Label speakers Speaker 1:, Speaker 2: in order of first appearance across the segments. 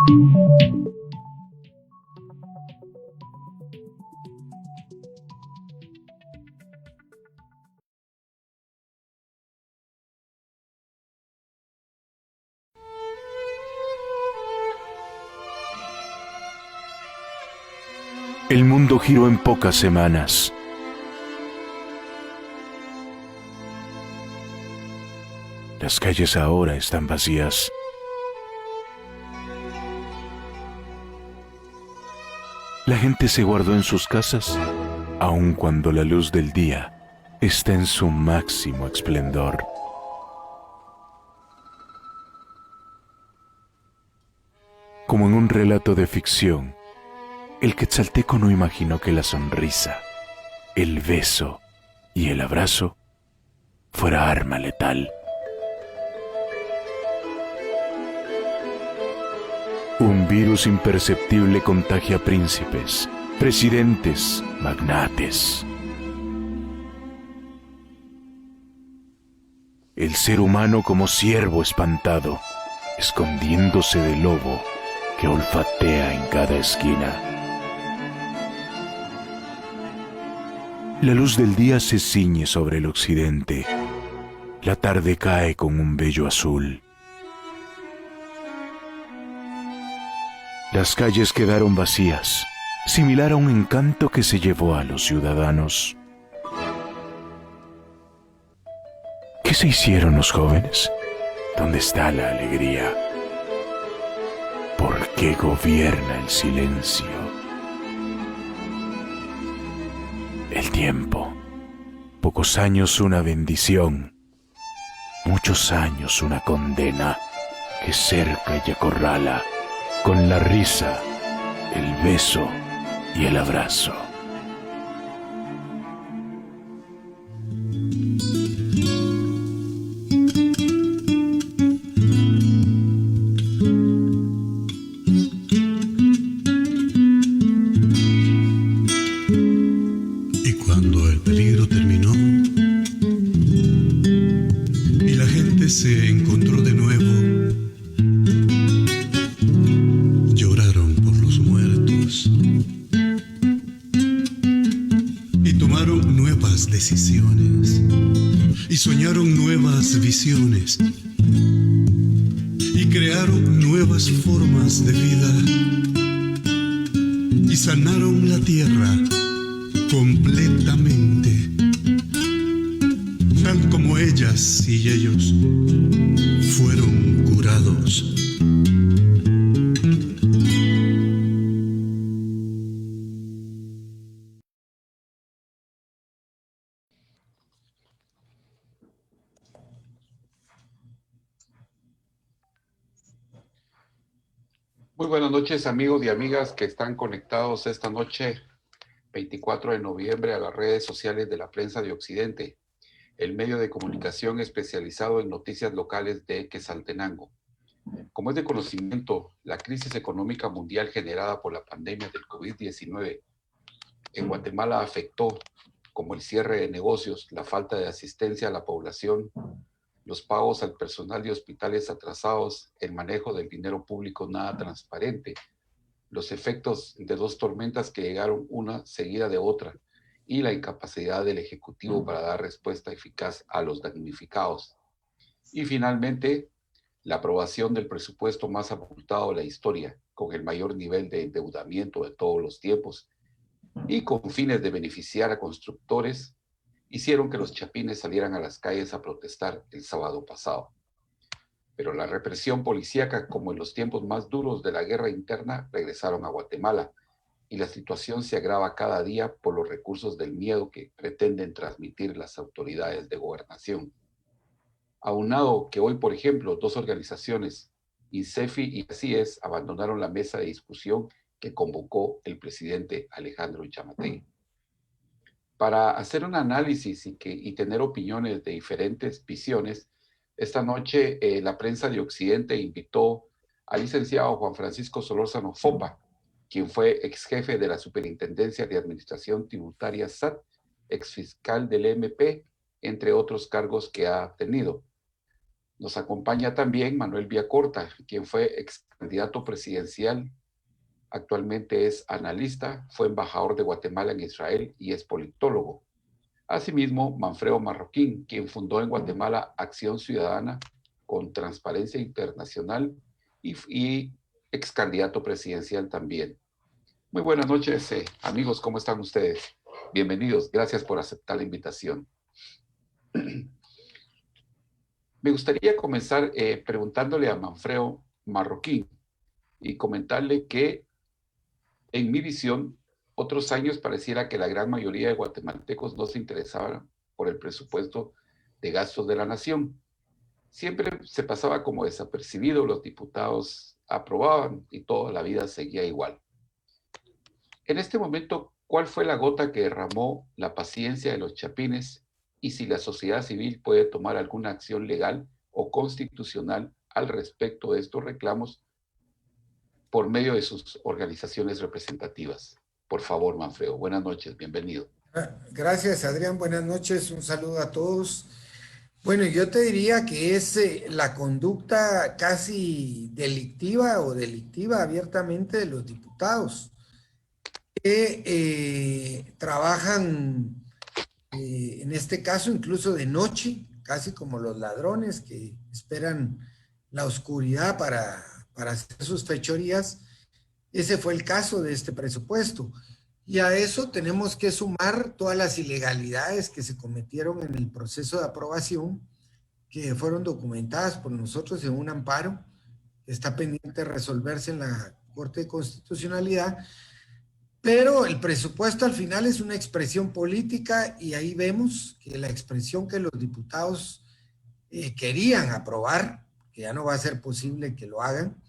Speaker 1: El mundo giró en pocas semanas. Las calles ahora están vacías. La gente se guardó en sus casas, aun cuando la luz del día está en su máximo esplendor. Como en un relato de ficción, el quetzalteco no imaginó que la sonrisa, el beso y el abrazo fuera arma letal. Un virus imperceptible contagia príncipes, presidentes, magnates. El ser humano como ciervo espantado, escondiéndose del lobo que olfatea en cada esquina. La luz del día se ciñe sobre el occidente. La tarde cae con un vello azul. Las calles quedaron vacías, similar a un encanto que se llevó a los ciudadanos. ¿Qué se hicieron los jóvenes? ¿Dónde está la alegría? ¿Por qué gobierna el silencio? El tiempo. Pocos años una bendición, muchos años una condena que cerca y acorrala con la risa, el beso y el abrazo.
Speaker 2: Y cuando el peligro terminó y la gente se encontró de nuevo, lloraron por los muertos y tomaron nuevas decisiones y soñaron nuevas visiones y crearon nuevas formas de vida y sanaron la tierra completamente, tal como ellas y ellos fueron curados.
Speaker 3: Muy buenas noches, amigos y amigas que están conectados esta noche, 24 de noviembre, a las redes sociales de la Prensa de Occidente, el medio de comunicación especializado en noticias locales de Quetzaltenango. Como es de conocimiento, la crisis económica mundial generada por la pandemia del COVID-19 en Guatemala afectó, como el cierre de negocios, la falta de asistencia a la población, los pagos al personal de hospitales atrasados, el manejo del dinero público nada transparente, los efectos de dos tormentas que llegaron una seguida de otra y la incapacidad del Ejecutivo para dar respuesta eficaz a los damnificados. Y finalmente, la aprobación del presupuesto más abultado de la historia, con el mayor nivel de endeudamiento de todos los tiempos y con fines de beneficiar a constructores, hicieron que los chapines salieran a las calles a protestar el sábado pasado. Pero la represión policíaca, como en los tiempos más duros de la guerra interna, regresaron a Guatemala y la situación se agrava cada día por los recursos del miedo que pretenden transmitir las autoridades de gobernación. Aunado que hoy, por ejemplo, dos organizaciones, INCEFI y CIES, abandonaron la mesa de discusión que convocó el presidente Alejandro Yamatei. Para hacer un análisis y tener opiniones de diferentes visiones, esta noche la Prensa de Occidente invitó al licenciado Juan Francisco Solórzano Fopa, quien fue ex jefe de la Superintendencia de Administración Tributaria SAT, ex fiscal del MP, entre otros cargos que ha tenido. Nos acompaña también Manuel Villacorta, quien fue ex candidato presidencial, actualmente es analista, fue embajador de Guatemala en Israel y es politólogo. Asimismo, Manfredo Marroquín, quien fundó en Guatemala Acción Ciudadana con Transparencia Internacional y ex candidato presidencial también. Muy buenas noches, amigos, ¿cómo están ustedes? Bienvenidos, gracias por aceptar la invitación. Me gustaría comenzar preguntándole a Manfredo Marroquín y comentarle que, en mi visión, otros años pareciera que la gran mayoría de guatemaltecos no se interesaban por el presupuesto de gastos de la nación. Siempre se pasaba como desapercibido, los diputados aprobaban y toda la vida seguía igual. En este momento, ¿cuál fue la gota que derramó la paciencia de los chapines y si la sociedad civil puede tomar alguna acción legal o constitucional al respecto de estos reclamos por medio de sus organizaciones representativas? Por favor, Manfredo, buenas noches, bienvenido.
Speaker 4: Gracias, Adrián, buenas noches, un saludo a todos. Bueno, yo te diría que es la conducta casi delictiva o delictiva abiertamente de los diputados que trabajan, en este caso, incluso de noche, casi como los ladrones que esperan la oscuridad para hacer sus fechorías. Ese fue el caso de este presupuesto. Y a eso tenemos que sumar todas las ilegalidades que se cometieron en el proceso de aprobación, que fueron documentadas por nosotros en un amparo que está pendiente de resolverse en la Corte de Constitucionalidad. Pero el presupuesto al final es una expresión política y ahí vemos que la expresión que los diputados querían aprobar, que ya no va a ser posible que lo hagan,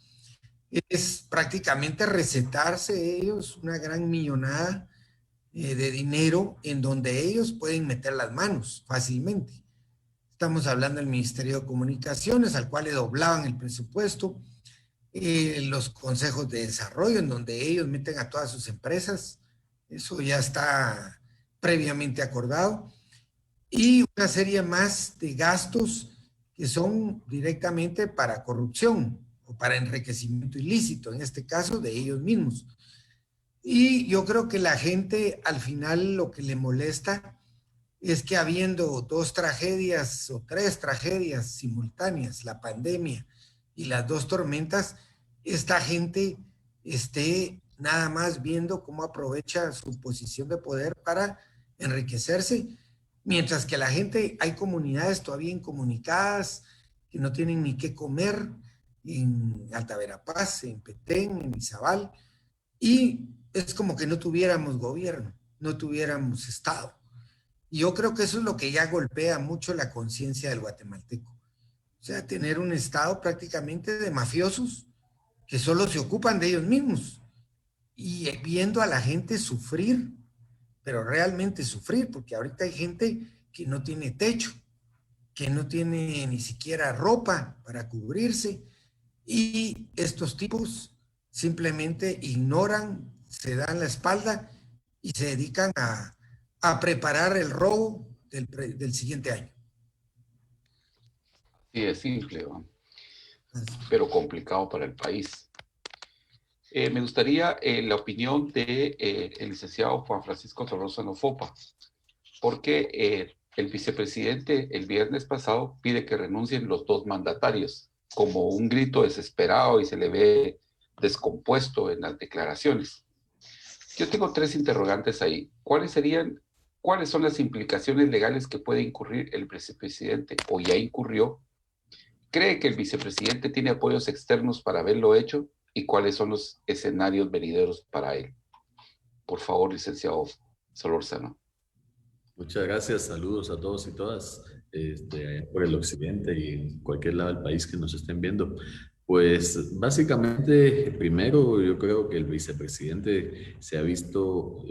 Speaker 4: es prácticamente recetarse ellos una gran millonada de dinero en donde ellos pueden meter las manos fácilmente. Estamos hablando del Ministerio de Comunicaciones, al cual le doblaban el presupuesto, los consejos de desarrollo, en donde ellos meten a todas sus empresas, eso ya está previamente acordado, y una serie más de gastos que son directamente para corrupción o para enriquecimiento ilícito, en este caso de ellos mismos. Y yo creo que la gente al final lo que le molesta es que habiendo dos tragedias o tres tragedias simultáneas, la pandemia y las dos tormentas, esta gente esté nada más viendo cómo aprovecha su posición de poder para enriquecerse, mientras que la gente, hay comunidades todavía incomunicadas que no tienen ni qué comer, en Alta Verapaz, en Petén, en Izabal, y es como que no tuviéramos gobierno, no tuviéramos Estado. Y yo creo que eso es lo que ya golpea mucho la conciencia del guatemalteco. O sea, tener un Estado prácticamente de mafiosos que solo se ocupan de ellos mismos y viendo a la gente sufrir, pero realmente sufrir, porque ahorita hay gente que no tiene techo, que no tiene ni siquiera ropa para cubrirse, y estos tipos simplemente ignoran, se dan la espalda y se dedican a preparar el robo del siguiente año.
Speaker 3: Sí, es simple, ¿no? Pero complicado para el país. Me gustaría la opinión de el licenciado Juan Francisco Solórzano Fopa, porque el vicepresidente el viernes pasado pide que renuncien los dos mandatarios, como un grito desesperado, y se le ve descompuesto en las declaraciones. Yo tengo tres interrogantes ahí. ¿Cuáles son las implicaciones legales que puede incurrir el vicepresidente o ya incurrió? ¿Cree que el vicepresidente tiene apoyos externos para haberlo hecho? ¿Y cuáles son los escenarios venideros para él? Por favor, licenciado Solórzano.
Speaker 5: Muchas gracias, saludos a todos y todas por el occidente y en cualquier lado del país que nos estén viendo. Pues básicamente, primero yo creo que el vicepresidente se ha visto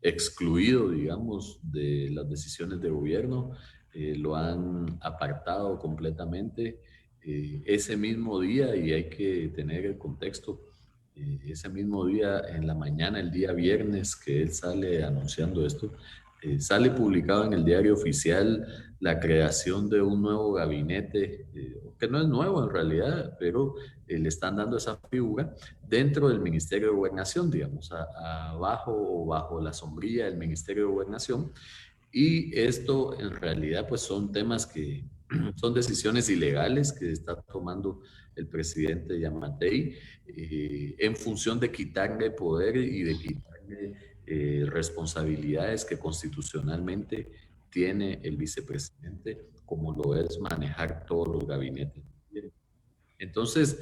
Speaker 5: excluido, digamos, de las decisiones de gobierno, lo han apartado completamente. Ese mismo día, y hay que tener el contexto, ese mismo día, en la mañana, el día viernes que él sale anunciando esto, sale publicado en el diario oficial la creación de un nuevo gabinete, que no es nuevo en realidad, pero le están dando esa figura dentro del Ministerio de Gobernación, digamos, abajo o bajo la sombrilla del Ministerio de Gobernación. Y esto en realidad pues son temas que son decisiones ilegales que está tomando el presidente Yamatei en función de quitarle poder y de quitarle responsabilidades que constitucionalmente tiene el vicepresidente, como lo es manejar todos los gabinetes. Entonces,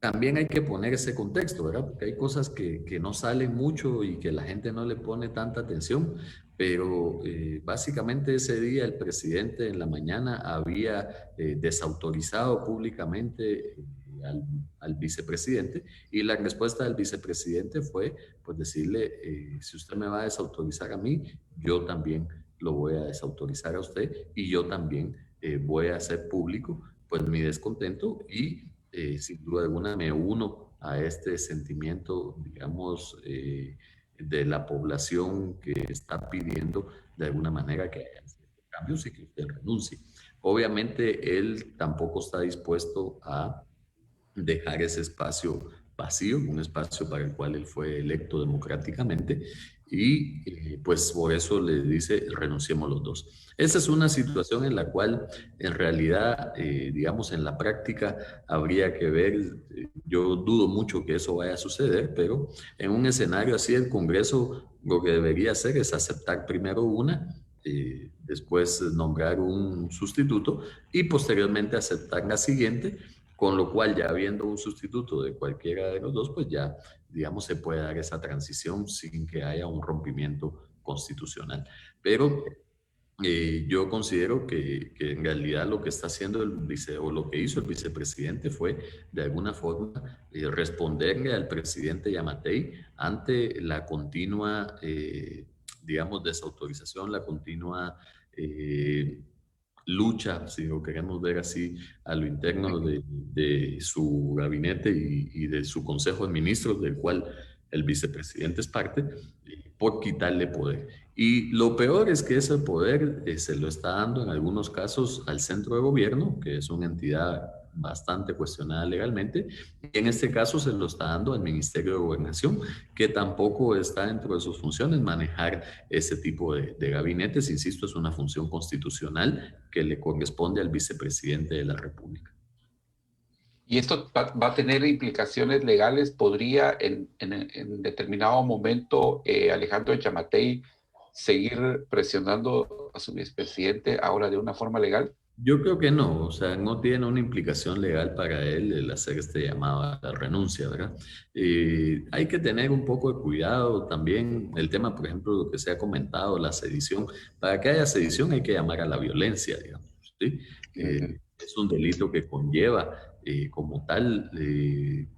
Speaker 5: también hay que poner ese contexto, ¿verdad? Porque hay cosas que no salen mucho y que la gente no le pone tanta atención, pero básicamente ese día el presidente en la mañana había desautorizado públicamente al vicepresidente, y la respuesta del vicepresidente fue pues decirle, si usted me va a desautorizar a mí, yo también lo voy a desautorizar a usted, y yo también voy a hacer público pues mi descontento, y sin duda alguna me uno a este sentimiento, digamos, de la población que está pidiendo de alguna manera que haya cambios y que usted renuncie. Obviamente él tampoco está dispuesto a dejar ese espacio vacío, un espacio para el cual él fue electo democráticamente, y pues por eso le dice renunciemos los dos. Esa es una situación en la cual en realidad, digamos, en la práctica habría que ver, yo dudo mucho que eso vaya a suceder, pero en un escenario así el Congreso lo que debería hacer es aceptar primero una, después nombrar un sustituto y posteriormente aceptar la siguiente, con lo cual ya habiendo un sustituto de cualquiera de los dos, pues ya, digamos, se puede dar esa transición sin que haya un rompimiento constitucional. Pero yo considero que en realidad lo que está haciendo o lo que hizo el vicepresidente fue, de alguna forma, responderle al presidente Yamatei ante la continua, digamos, desautorización, la continua lucha, si lo queremos ver así, a lo interno de su gabinete y de su consejo de ministros, del cual el vicepresidente es parte, por quitarle poder. Y lo peor es que ese poder se lo está dando en algunos casos al centro de gobierno, que es una entidad bastante cuestionada legalmente, y en este caso se lo está dando al Ministerio de Gobernación, que tampoco está dentro de sus funciones manejar ese tipo de gabinetes. Insisto, es una función constitucional que le corresponde al vicepresidente de la República.
Speaker 3: ¿Y esto va a tener implicaciones legales? ¿Podría en determinado momento Alejandro Yamatei seguir presionando a su vicepresidente ahora de una forma legal?
Speaker 5: Yo creo que no, o sea, no tiene una implicación legal para él el hacer este llamado a la renuncia, ¿verdad? Hay que tener un poco de cuidado también, el tema, por ejemplo, lo que se ha comentado, la sedición. Para que haya sedición hay que llamar a la violencia, digamos, ¿sí? Es un delito que conlleva, como tal,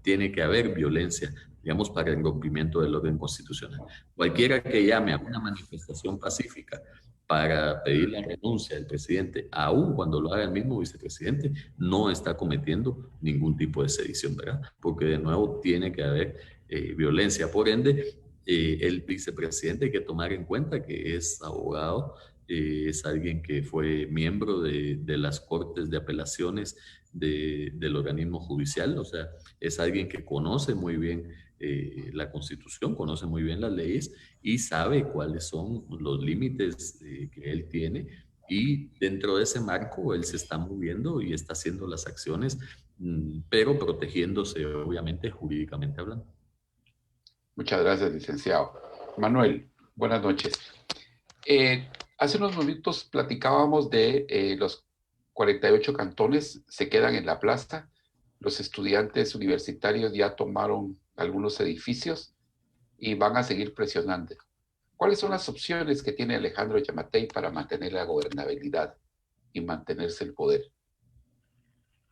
Speaker 5: tiene que haber violencia, digamos, para el rompimiento del orden constitucional. Cualquiera que llame a una manifestación pacífica para pedir la renuncia del presidente, aun cuando lo haga el mismo vicepresidente, no está cometiendo ningún tipo de sedición, ¿verdad? Porque de nuevo tiene que haber violencia. Por ende, el vicepresidente hay que tomar en cuenta que es abogado, es alguien que fue miembro de las Cortes de Apelaciones del organismo judicial, o sea, es alguien que conoce muy bien la Constitución, conoce muy bien las leyes y sabe cuáles son los límites que él tiene, y dentro de ese marco él se está moviendo y está haciendo las acciones, pero protegiéndose obviamente jurídicamente hablando.
Speaker 3: Muchas gracias, licenciado. Manuel, buenas noches. Hace unos minutos platicábamos de los 48 cantones se quedan en la plaza. Los estudiantes universitarios ya tomaron algunos edificios y van a seguir presionando. ¿Cuáles son las opciones que tiene Alejandro Yamatei para mantener la gobernabilidad y mantenerse el poder?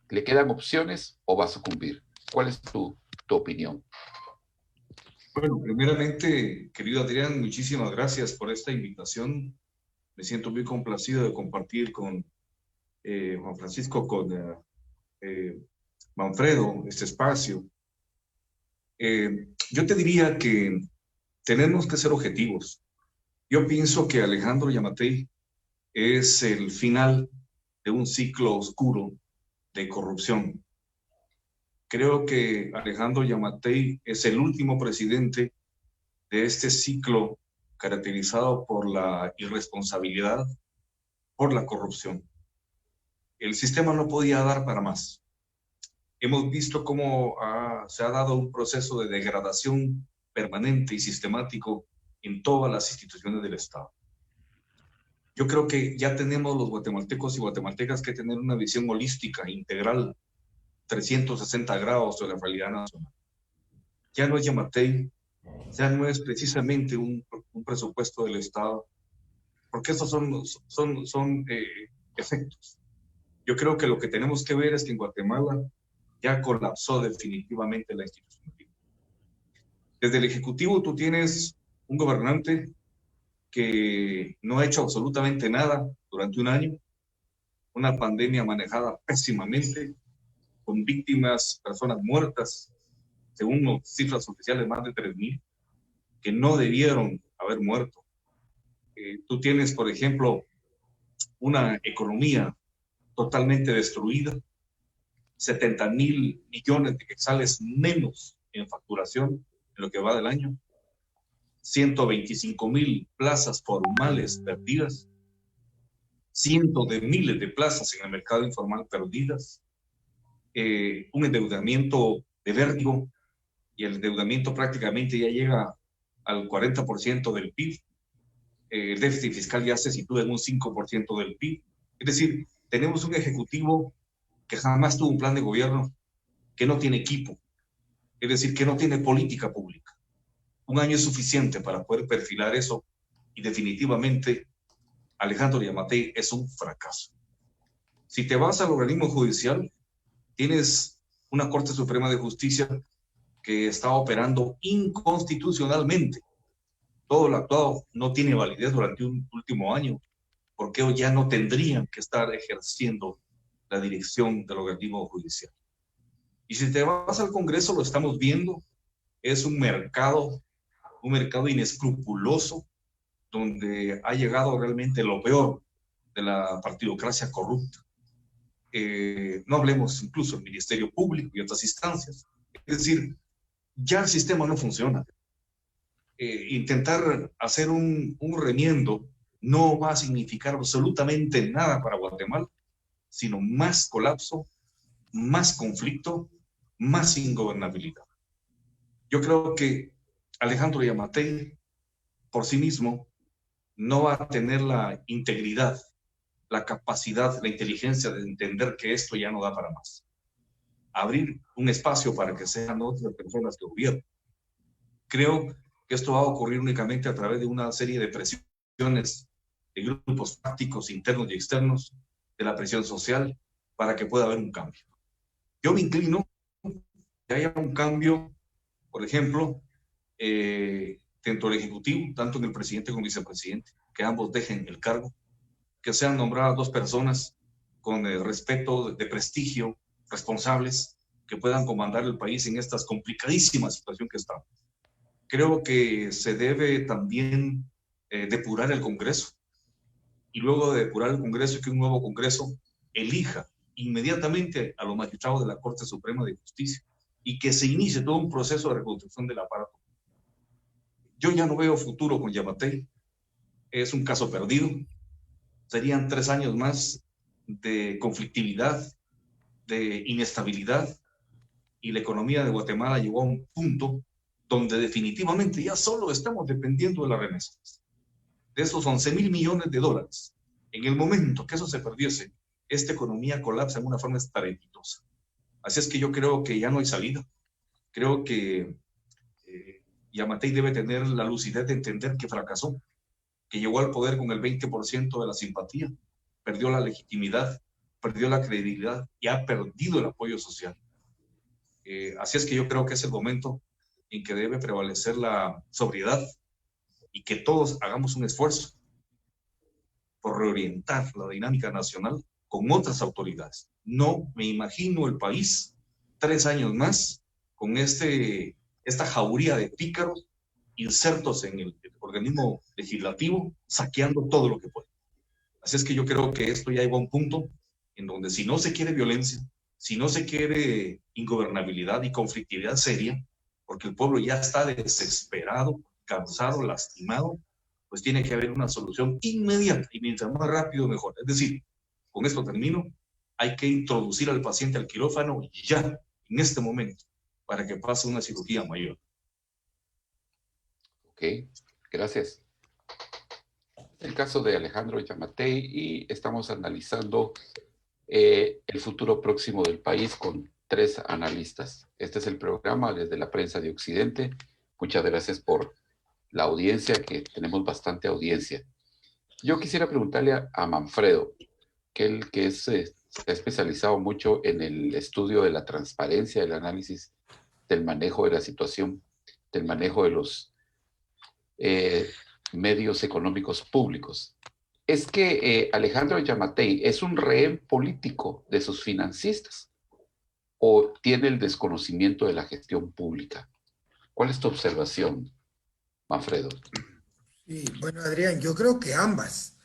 Speaker 3: ¿Le quedan opciones o va a sucumbir? ¿Cuál es tu opinión?
Speaker 6: Bueno, primeramente, querido Adrián, muchísimas gracias por esta invitación. Me siento muy complacido de compartir con Juan Francisco, con Manfredo, este espacio. Yo te diría que tenemos que ser objetivos. Yo pienso que Alejandro Yamatei es el final de un ciclo oscuro de corrupción. Creo que Alejandro Yamatei es el último presidente de este ciclo caracterizado por la irresponsabilidad, por la corrupción. El sistema no podía dar para más. Hemos visto cómo se ha dado un proceso de degradación permanente y sistemático en todas las instituciones del Estado. Yo creo que ya tenemos los guatemaltecos y guatemaltecas que tener una visión holística, integral, 360 grados de la realidad nacional. Ya no es Yamatei, ya no es precisamente un presupuesto del Estado, porque estos son efectos. Yo creo que lo que tenemos que ver es que en Guatemala ya colapsó definitivamente la institucionalidad. Desde el Ejecutivo tú tienes un gobernante que no ha hecho absolutamente nada durante un año, una pandemia manejada pésimamente, con víctimas, personas muertas, según las cifras oficiales, más de 3,000, que no debieron haber muerto. Tú tienes, por ejemplo, una economía totalmente destruida, 70,000 millones de quetzales menos en facturación en lo que va del año, 125,000 plazas formales perdidas, cientos de miles de plazas en el mercado informal perdidas, un endeudamiento de vértigo, y el endeudamiento prácticamente ya llega al 40% del PIB, el déficit fiscal ya se sitúa en un 5% del PIB. Es decir, tenemos un ejecutivo que jamás tuvo un plan de gobierno, que no tiene equipo, es decir, que no tiene política pública. Un año es suficiente para poder perfilar eso, y definitivamente Alejandro Yamatei es un fracaso. Si te vas al organismo judicial, tienes una Corte Suprema de Justicia que está operando inconstitucionalmente. Todo lo actuado no tiene validez durante un último año, porque hoy ya no tendrían que estar ejerciendo la dirección del organismo judicial. Y si te vas al Congreso, lo estamos viendo, es un mercado inescrupuloso, donde ha llegado realmente lo peor de la partidocracia corrupta. No hablemos incluso del Ministerio Público y otras instancias. Es decir, ya el sistema no funciona. Intentar hacer un remiendo no va a significar absolutamente nada para Guatemala, sino más colapso, más conflicto, más ingobernabilidad. Yo creo que Alejandro Yamatei, por sí mismo, no va a tener la integridad, la capacidad, la inteligencia de entender que esto ya no da para más. Abrir un espacio para que sean otras personas que gobiernen. Creo que esto va a ocurrir únicamente a través de una serie de presiones de grupos tácticos internos y externos, de la presión social, para que pueda haber un cambio. Yo me inclino que haya un cambio, por ejemplo, dentro del Ejecutivo, tanto en el presidente como el vicepresidente, que ambos dejen el cargo, que sean nombradas 2 personas con el respeto de prestigio, responsables, que puedan comandar el país en esta complicadísima situación que estamos. Creo que se debe también depurar el Congreso, y luego de depurar el Congreso, que un nuevo Congreso elija inmediatamente a los magistrados de la Corte Suprema de Justicia, y que se inicie todo un proceso de reconstrucción del aparato. Yo ya no veo futuro con Yamatei, es un caso perdido. Serían 3 años más de conflictividad, de inestabilidad, y la economía de Guatemala llegó a un punto donde definitivamente ya solo estamos dependiendo de las remesas. De esos 11,000 millones de dólares, en el momento que eso se perdiese, esta economía colapsa en una forma estrepitosa. Así es que yo creo que ya no hay salida. Creo que Yamatei debe tener la lucidez de entender que fracasó, que llegó al poder con el 20% de la simpatía, perdió la legitimidad, perdió la credibilidad y ha perdido el apoyo social. Así es que yo creo que es el momento en que debe prevalecer la sobriedad, y que todos hagamos un esfuerzo por reorientar la dinámica nacional con otras autoridades. No me imagino el país 3 años más con esta jauría de pícaros insertos en el organismo legislativo, saqueando todo lo que pueden. Así es que yo creo que esto ya llegó a un punto en donde si no se quiere violencia, si no se quiere ingobernabilidad y conflictividad seria, porque el pueblo ya está desesperado, cansado, lastimado, pues tiene que haber una solución inmediata y mientras más rápido mejor. Es decir, con esto termino, hay que introducir al paciente al quirófano ya, en este momento, para que pase una cirugía mayor.
Speaker 3: Ok, gracias. El caso de Alejandro Yamatei y estamos analizando el futuro próximo del país con 3 analistas. Este es el programa desde la prensa de Occidente. Muchas gracias por la audiencia, que tenemos bastante audiencia. Yo quisiera preguntarle a Manfredo, que él que se ha especializado mucho en el estudio de la transparencia, el análisis del manejo de la situación, del manejo de los medios económicos públicos. ¿Es que Alejandro Yamatei es un rehén político de sus financistas o tiene el desconocimiento de la gestión pública? ¿Cuál es tu observación, Manfredo?
Speaker 4: Sí, bueno, Adrián, yo creo que ambas.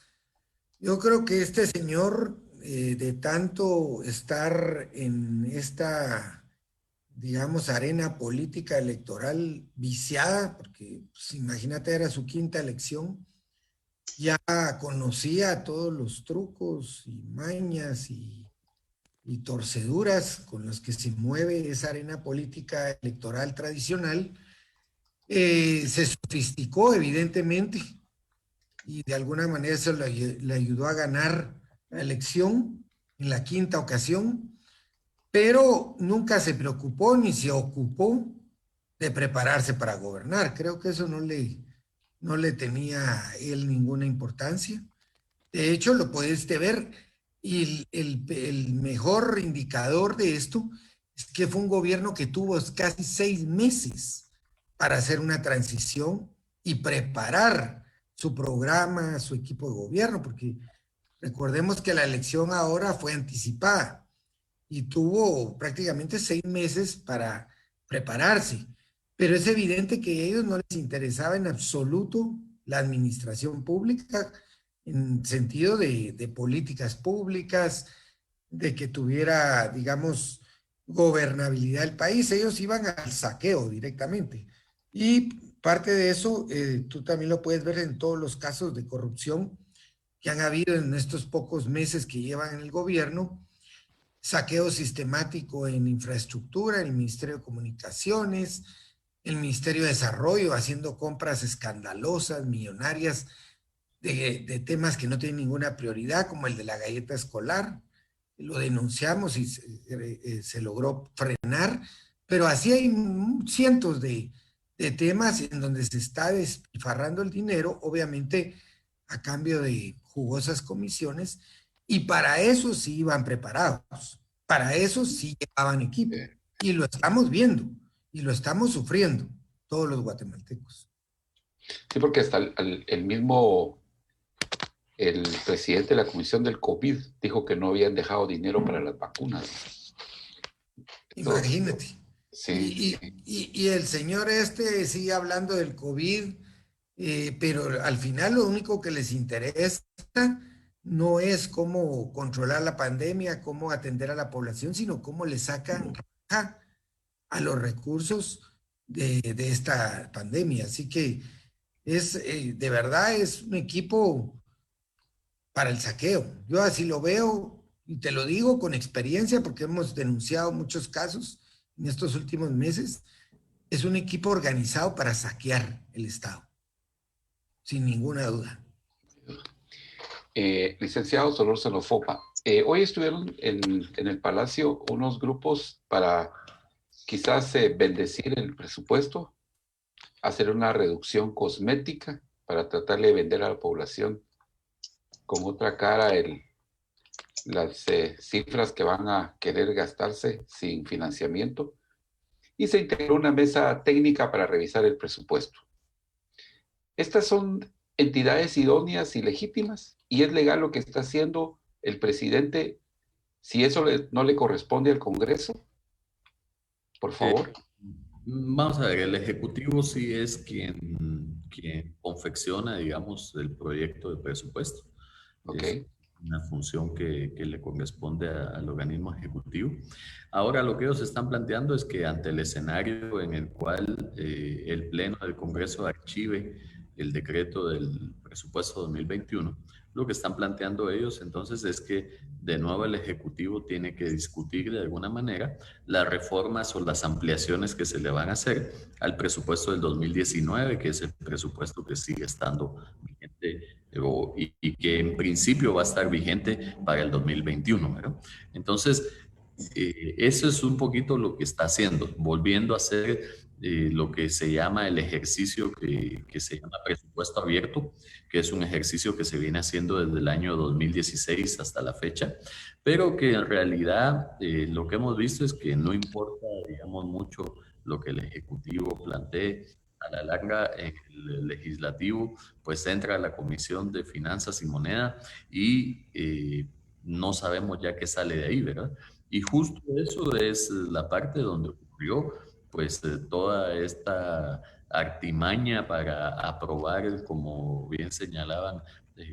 Speaker 4: Yo creo que este señor, de tanto estar en esta, digamos, arena política electoral viciada, porque pues, imagínate, era su 5ª elección, ya conocía todos los trucos y mañas y torceduras con los que se mueve esa arena política electoral tradicional. Se sofisticó, evidentemente, y de alguna manera eso le ayudó a ganar la elección en la 5ª ocasión, pero nunca se preocupó ni se ocupó de prepararse para gobernar. Creo que eso no le tenía a él ninguna importancia. De hecho, lo puedes ver, y el mejor indicador de esto es que fue un gobierno que tuvo casi 6 meses para hacer una transición y preparar su programa, su equipo de gobierno, porque recordemos que la elección ahora fue anticipada y tuvo prácticamente 6 meses para prepararse. Pero es evidente que a ellos no les interesaba en absoluto la administración pública en sentido de políticas públicas, de que tuviera, digamos, gobernabilidad el país. Ellos iban al saqueo directamente. Y parte de eso, tú también lo puedes ver en todos los casos de corrupción que han habido en estos pocos meses que llevan en el gobierno. Saqueo sistemático en infraestructura, en el Ministerio de Comunicaciones, el Ministerio de Desarrollo, haciendo compras escandalosas, millonarias, de temas que no tienen ninguna prioridad, como el de la galleta escolar. Lo denunciamos y se logró frenar, pero así hay cientos de temas en donde se está despilfarrando el dinero, obviamente a cambio de jugosas comisiones, y para eso sí iban preparados, para eso sí llevaban equipo, y lo estamos viendo, y lo estamos sufriendo todos los guatemaltecos.
Speaker 3: Sí, porque hasta el mismo presidente de la Comisión del COVID dijo que no habían dejado dinero para las vacunas.
Speaker 4: Imagínate.
Speaker 3: Sí.
Speaker 4: Y el señor sigue hablando del COVID, pero al final lo único que les interesa no es cómo controlar la pandemia, cómo atender a la población, sino cómo le sacan a los recursos de esta pandemia. Así que de verdad es un equipo para el saqueo. Yo así lo veo y te lo digo con experiencia porque hemos denunciado muchos casos en estos últimos meses. Es un equipo organizado para saquear el Estado, sin ninguna duda.
Speaker 3: Licenciado Solórzano Fopa, hoy estuvieron en el Palacio unos grupos para quizás bendecir el presupuesto, hacer una reducción cosmética para tratar de vender a la población con otra cara las cifras que van a querer gastarse sin financiamiento, y se integró una mesa técnica para revisar el presupuesto. Estas son entidades idóneas y legítimas, y es legal lo que está haciendo el presidente, si eso no le corresponde al Congreso. Por favor.
Speaker 5: Vamos a ver, el Ejecutivo sí es quien confecciona, digamos, el proyecto de presupuesto.
Speaker 3: Ok,
Speaker 5: Es una función que le corresponde al organismo ejecutivo. Ahora lo que ellos están planteando es que ante el escenario en el cual el Pleno del Congreso archive el decreto del presupuesto 2021, lo que están planteando ellos entonces es que de nuevo el Ejecutivo tiene que discutir de alguna manera las reformas o las ampliaciones que se le van a hacer al presupuesto del 2019, que es el presupuesto que sigue estando vigente y que en principio va a estar vigente para el 2021, ¿verdad? Entonces, eso es un poquito lo que está haciendo, volviendo a hacer lo que se llama el ejercicio que se llama presupuesto abierto, que es un ejercicio que se viene haciendo desde el año 2016 hasta la fecha, pero que en realidad lo que hemos visto es que no importa, digamos, mucho lo que el Ejecutivo plantee. A la larga, el legislativo pues entra a la Comisión de Finanzas y Moneda y no sabemos ya qué sale de ahí, ¿verdad? Y justo eso es la parte donde ocurrió pues toda esta artimaña para aprobar, como bien señalaban,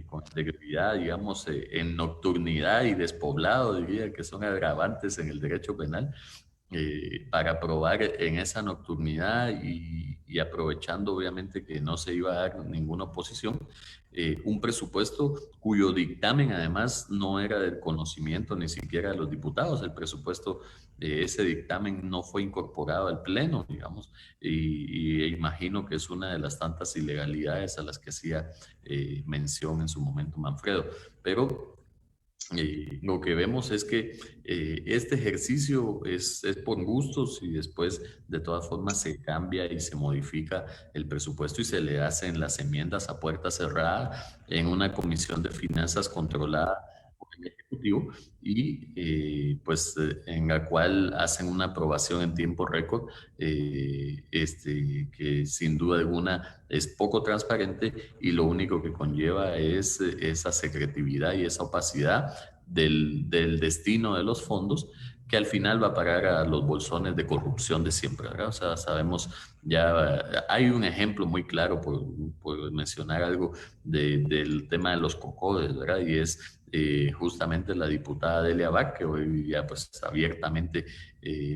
Speaker 5: con anterioridad, digamos, en nocturnidad y despoblado, diría que son agravantes en el derecho penal, para probar en esa nocturnidad y aprovechando obviamente que no se iba a dar ninguna oposición, un presupuesto cuyo dictamen además no era del conocimiento ni siquiera de los diputados. El presupuesto de ese dictamen no fue incorporado al Pleno, digamos, y imagino que es una de las tantas ilegalidades a las que hacía mención en su momento Manfredo. Pero lo que vemos es que este ejercicio es por gustos y después de todas formas se cambia y se modifica el presupuesto y se le hacen las enmiendas a puerta cerrada en una comisión de finanzas controlada por el Ejecutivo y en la cual hacen una aprobación en tiempo récord, que sin duda alguna es poco transparente y lo único que conlleva es esa secretividad y esa opacidad del destino de los fondos, que al final va a parar a los bolsones de corrupción de siempre, ¿verdad? O sea, sabemos, ya hay un ejemplo muy claro, por mencionar algo, del tema de los cocodes, ¿verdad? Y es justamente la diputada Delia Vaca, que hoy ya pues abiertamente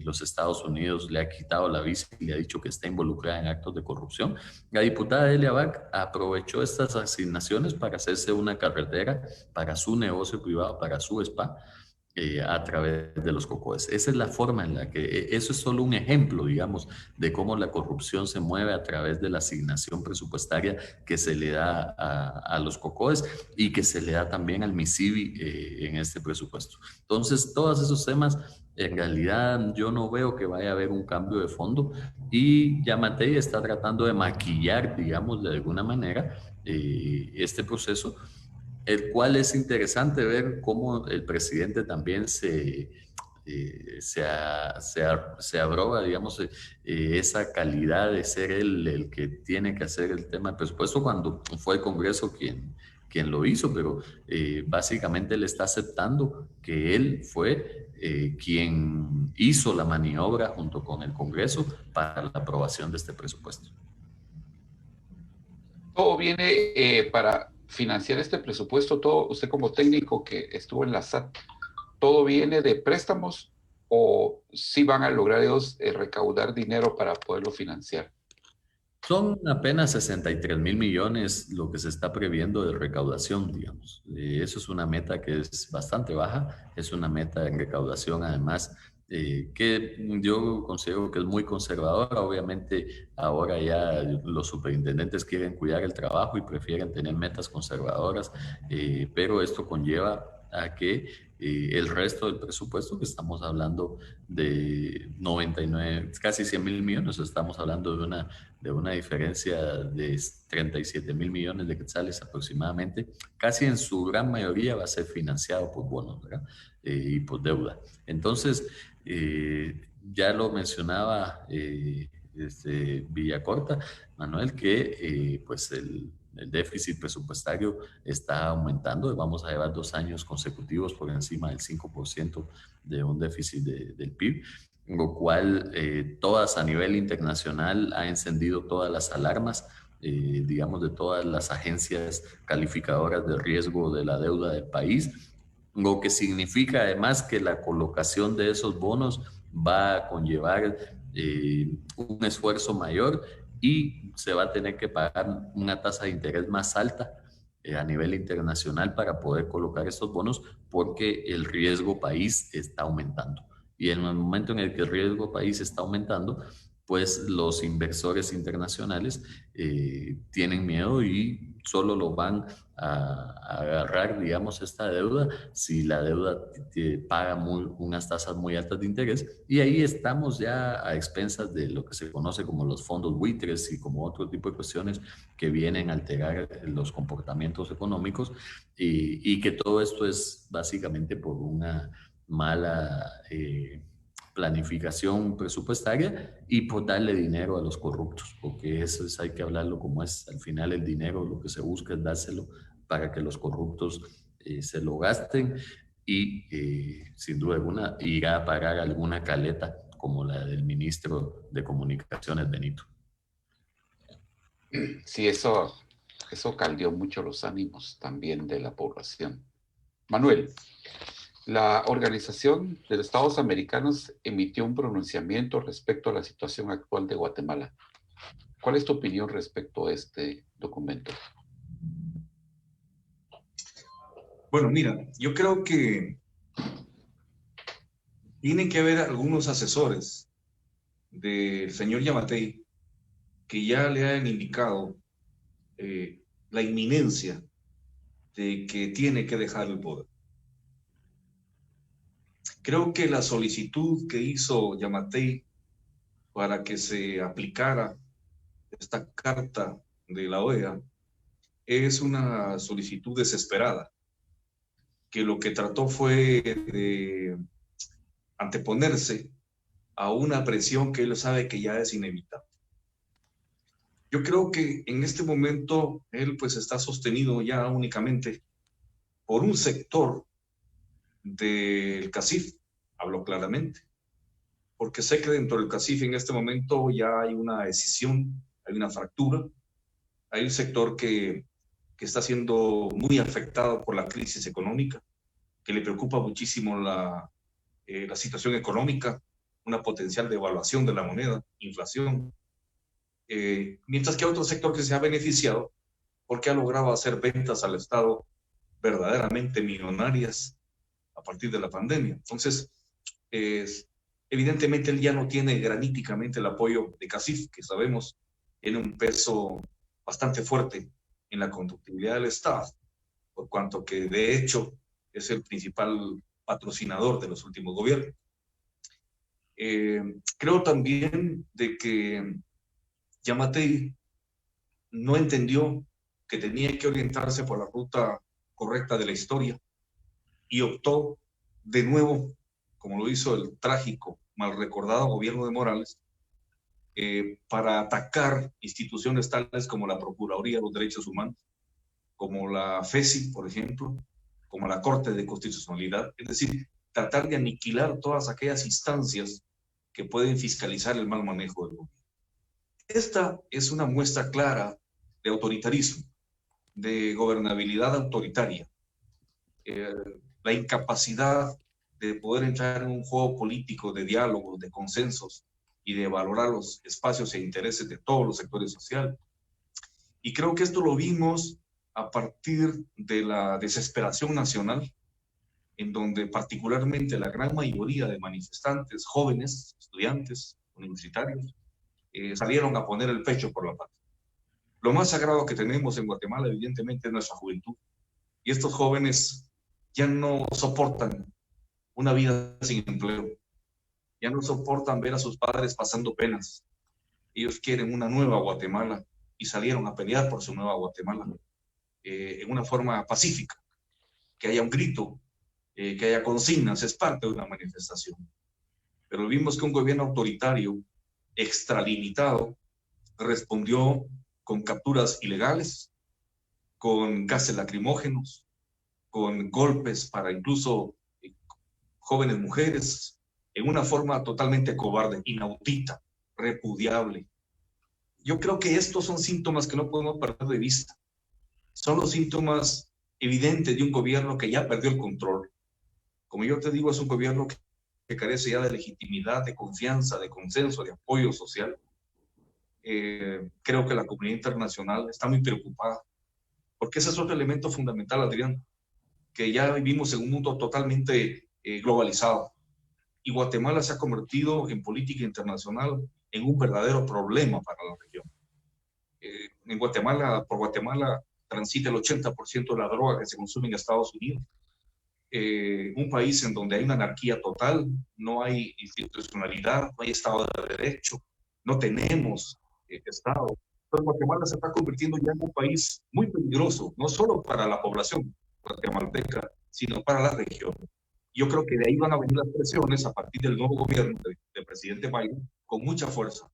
Speaker 5: los Estados Unidos le ha quitado la visa y le ha dicho que está involucrada en actos de corrupción. La diputada Delia Vaca aprovechó estas asignaciones para hacerse una carretera para su negocio privado, para su spa, a través de los cocodes. Esa es la forma en la que, eso es solo un ejemplo, digamos, de cómo la corrupción se mueve a través de la asignación presupuestaria que se le da a los cocodes y que se le da también al MISIBI en este presupuesto. Entonces, todos esos temas, en realidad yo no veo que vaya a haber un cambio de fondo y Yamatei está tratando de maquillar, digamos, de alguna manera, este proceso, el cual es interesante ver cómo el presidente también se abroga, digamos, esa calidad de ser él el que tiene que hacer el tema del presupuesto cuando fue el Congreso quien lo hizo, pero básicamente él está aceptando que él fue quien hizo la maniobra junto con el Congreso para la aprobación de este presupuesto.
Speaker 3: Todo viene para financiar este presupuesto, todo, usted como técnico que estuvo en la SAT, ¿todo viene de préstamos o sí van a lograr ellos recaudar dinero para poderlo financiar?
Speaker 5: Son apenas 63 mil millones lo que se está previendo de recaudación, digamos. Eso es una meta que es bastante baja, es una meta en recaudación además que yo considero que es muy conservadora. Obviamente ahora ya los superintendentes quieren cuidar el trabajo y prefieren tener metas conservadoras, pero esto conlleva a que el resto del presupuesto, que estamos hablando de 99, casi 100 mil millones, estamos hablando de una diferencia de 37 mil millones de quetzales aproximadamente, casi en su gran mayoría va a ser financiado por bonos, ¿verdad? Y por deuda. Entonces, ya lo mencionaba Villacorta, Manuel, que pues el déficit presupuestario está aumentando y vamos a llevar 2 años consecutivos por encima del 5% de un déficit del PIB, lo cual todas a nivel internacional ha encendido todas las alarmas, digamos, de todas las agencias calificadoras de riesgo de la deuda del país, lo que significa además que la colocación de esos bonos va a conllevar un esfuerzo mayor y se va a tener que pagar una tasa de interés más alta a nivel internacional para poder colocar estos bonos, porque el riesgo país está aumentando. Y en el momento en el que el riesgo país está aumentando, pues los inversores internacionales tienen miedo y solo lo van a agarrar, digamos, esta deuda si la deuda paga unas tasas muy altas de interés, y ahí estamos ya a expensas de lo que se conoce como los fondos buitres y como otro tipo de cuestiones que vienen a alterar los comportamientos económicos, y que todo esto es básicamente por una mala planificación presupuestaria y por darle dinero a los corruptos, porque eso hay que hablarlo como es. Al final el dinero lo que se busca es dárselo para que los corruptos se lo gasten y sin duda alguna irá a pagar alguna caleta como la del ministro de Comunicaciones, Benito.
Speaker 3: Sí, eso caldeó mucho los ánimos también de la población. Manuel, la Organización de los Estados Americanos emitió un pronunciamiento respecto a la situación actual de Guatemala. ¿Cuál es tu opinión respecto a este documento?
Speaker 6: Bueno, mira, yo creo que tienen que haber algunos asesores del señor Giammattei que ya le hayan indicado la inminencia de que tiene que dejar el poder. Creo que la solicitud que hizo Giammattei para que se aplicara esta carta de la OEA es una solicitud desesperada, que lo que trató fue de anteponerse a una presión que él sabe que ya es inevitable. Yo creo que en este momento él pues está sostenido ya únicamente por un sector del CACIF, hablo claramente, porque sé que dentro del CACIF en este momento ya hay una decisión, hay una fractura, hay un sector que está siendo muy afectado por la crisis económica, que le preocupa muchísimo la situación económica, una potencial devaluación de la moneda, inflación, mientras que hay otro sector que se ha beneficiado porque ha logrado hacer ventas al Estado verdaderamente millonarias a partir de la pandemia. Entonces, evidentemente él ya no tiene graníticamente el apoyo de CACIF, que sabemos tiene un peso bastante fuerte en la conductibilidad del Estado, por cuanto que de hecho es el principal patrocinador de los últimos gobiernos. Creo también de que Giammattei no entendió que tenía que orientarse por la ruta correcta de la historia y optó de nuevo, como lo hizo el trágico, mal recordado gobierno de Morales, para atacar instituciones tales como la Procuraduría de los Derechos Humanos, como la FESI, por ejemplo, como la Corte de Constitucionalidad, es decir, tratar de aniquilar todas aquellas instancias que pueden fiscalizar el mal manejo del gobierno. Esta es una muestra clara de autoritarismo, de gobernabilidad autoritaria, la incapacidad de poder entrar en un juego político de diálogo, de consensos y de valorar los espacios e intereses de todos los sectores sociales. Y creo que esto lo vimos a partir de la desesperación nacional, en donde particularmente la gran mayoría de manifestantes, jóvenes, estudiantes, universitarios, salieron a poner el pecho por la patria. Lo más sagrado que tenemos en Guatemala, evidentemente, es nuestra juventud. Y estos jóvenes ya no soportan una vida sin empleo. Ya no soportan ver a sus padres pasando penas. Ellos quieren una nueva Guatemala y salieron a pelear por su nueva Guatemala en una forma pacífica. Que haya un grito, que haya consignas, es parte de una manifestación. Pero vimos que un gobierno autoritario, extralimitado, respondió con capturas ilegales, con gases lacrimógenos, con golpes para incluso jóvenes mujeres, en una forma totalmente cobarde, inaudita, repudiable. Yo creo que estos son síntomas que no podemos perder de vista. Son los síntomas evidentes de un gobierno que ya perdió el control. Como yo te digo, es un gobierno que carece ya de legitimidad, de confianza, de consenso, de apoyo social. Creo que la comunidad internacional está muy preocupada, porque ese es otro elemento fundamental, Adrián, que ya vivimos en un mundo totalmente globalizado, y Guatemala se ha convertido en política internacional en un verdadero problema para la región. En Guatemala, por Guatemala transita el 80% de la droga que se consume en Estados Unidos. Un país en donde hay una anarquía total, no hay institucionalidad, no hay Estado de Derecho, no tenemos Estado. Entonces Guatemala se está convirtiendo ya en un país muy peligroso, no solo para la población guatemalteca, sino para la región. Yo creo que de ahí van a venir las presiones a partir del nuevo gobierno del presidente Biden con mucha fuerza.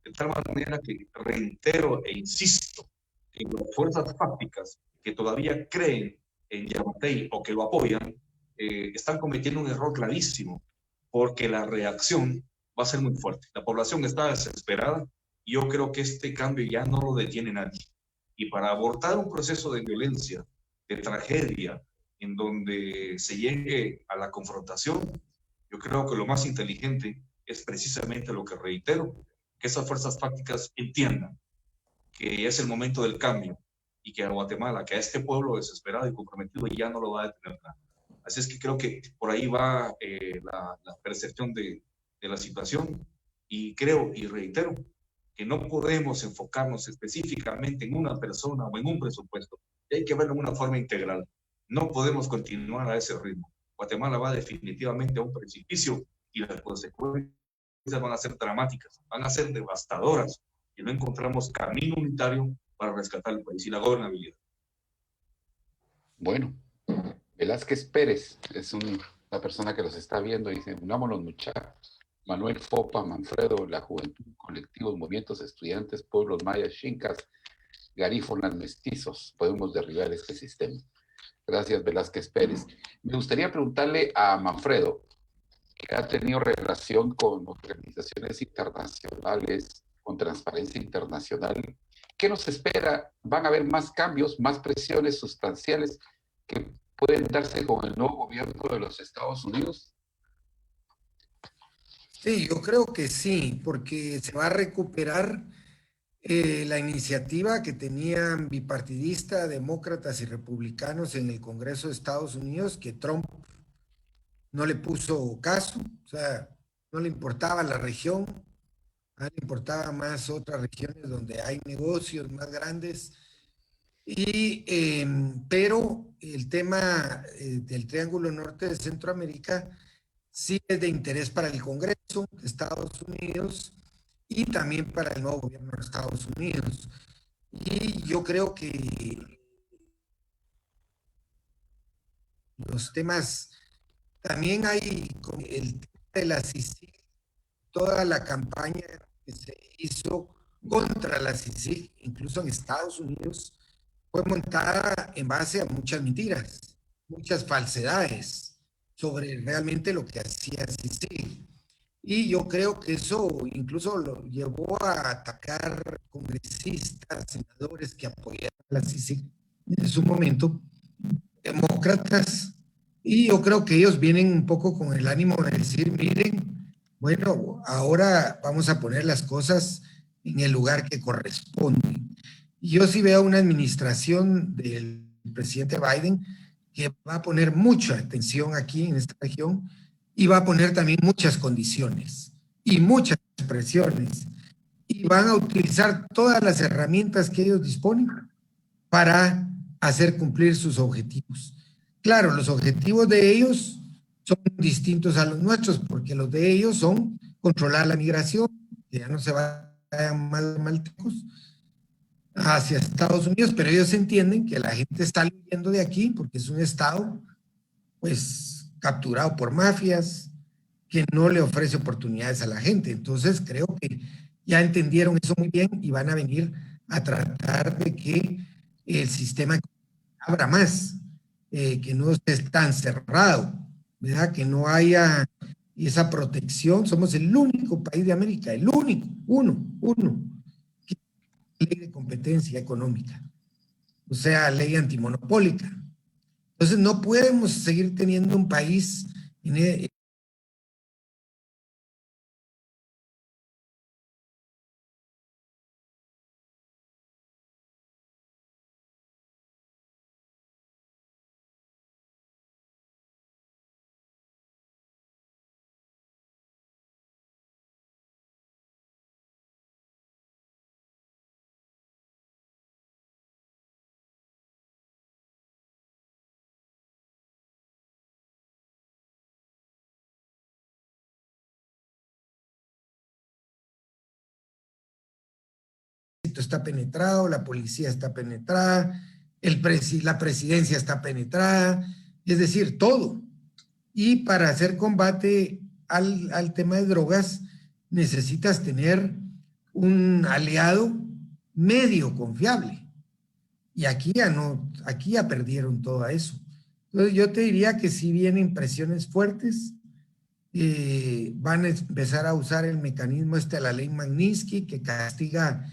Speaker 6: De tal manera que reitero e insisto en las fuerzas fácticas que todavía creen en Yamatei o que lo apoyan, están cometiendo un error clarísimo, porque la reacción va a ser muy fuerte. La población está desesperada y yo creo que este cambio ya no lo detiene nadie. Y para abortar un proceso de violencia, de tragedia, en donde se llegue a la confrontación, yo creo que lo más inteligente es precisamente lo que reitero, que esas fuerzas fácticas entiendan que es el momento del cambio y que a Guatemala, que a este pueblo desesperado y comprometido ya no lo va a detener nada. Así es que creo que por ahí va la percepción de la situación, y creo y reitero que no podemos enfocarnos específicamente en una persona o en un presupuesto, y hay que verlo de una forma integral. No podemos continuar a ese ritmo. Guatemala va definitivamente a un precipicio y las consecuencias van a ser dramáticas, van a ser devastadoras, y no encontramos camino unitario para rescatar el país y la gobernabilidad.
Speaker 3: Bueno, Velázquez Pérez es una persona que los está viendo y dice: unámonos, muchachos. Manuel Fopa, Manfredo, la juventud, colectivos, movimientos, estudiantes, pueblos mayas, chincas, garífonas, mestizos, podemos derribar este sistema. Gracias, Velázquez Pérez. Me gustaría preguntarle a Manfredo, que ha tenido relación con organizaciones internacionales, con Transparencia Internacional. ¿Qué nos espera? ¿Van a haber más cambios, más presiones sustanciales que pueden darse con el nuevo gobierno de los Estados Unidos?
Speaker 4: Sí, yo creo que sí, porque se va a recuperar la iniciativa que tenían bipartidista, demócratas y republicanos en el Congreso de Estados Unidos, que Trump no le puso caso, o sea, no le importaba la región, a él le importaba más otras regiones donde hay negocios más grandes. Pero el tema del Triángulo Norte de Centroamérica sí es de interés para el Congreso de Estados Unidos y también para el nuevo gobierno de Estados Unidos. Y yo creo que los temas, también hay el tema de la CICIG, toda la campaña que se hizo contra la CICIG, incluso en Estados Unidos, fue montada en base a muchas mentiras, muchas falsedades sobre realmente lo que hacía CICIG. Y yo creo que eso incluso lo llevó a atacar congresistas, senadores que apoyaron a la CICIG en su momento, demócratas, y yo creo que ellos vienen un poco con el ánimo de decir: miren, bueno, ahora vamos a poner las cosas en el lugar que corresponde. Y yo sí veo una administración del presidente Biden que va a poner mucha atención aquí en esta región y va a poner también muchas condiciones y muchas presiones, y van a utilizar todas las herramientas que ellos disponen para hacer cumplir sus objetivos. Claro, los objetivos de ellos son distintos a los nuestros, porque los de ellos son controlar la migración, que ya no se vayan maltecos hacia Estados Unidos, pero ellos entienden que la gente está huyendo de aquí porque es un estado pues capturado por mafias, que no le ofrece oportunidades a la gente. Entonces creo que ya entendieron eso muy bien y van a venir a tratar de que el sistema abra más, que no esté tan cerrado, ¿verdad? Que no haya esa protección. Somos el único país de América, el único, uno, que tiene ley de competencia económica, o sea, ley antimonopólica. Entonces no podemos seguir teniendo un país en está penetrado, la policía está penetrada, la presidencia está penetrada, es decir, todo. Y para hacer combate al tema de drogas necesitas tener un aliado medio confiable. Y aquí ya no, aquí ya perdieron todo eso. Entonces yo te diría que si vienen presiones fuertes, van a empezar a usar el mecanismo de la ley Magnitsky, que castiga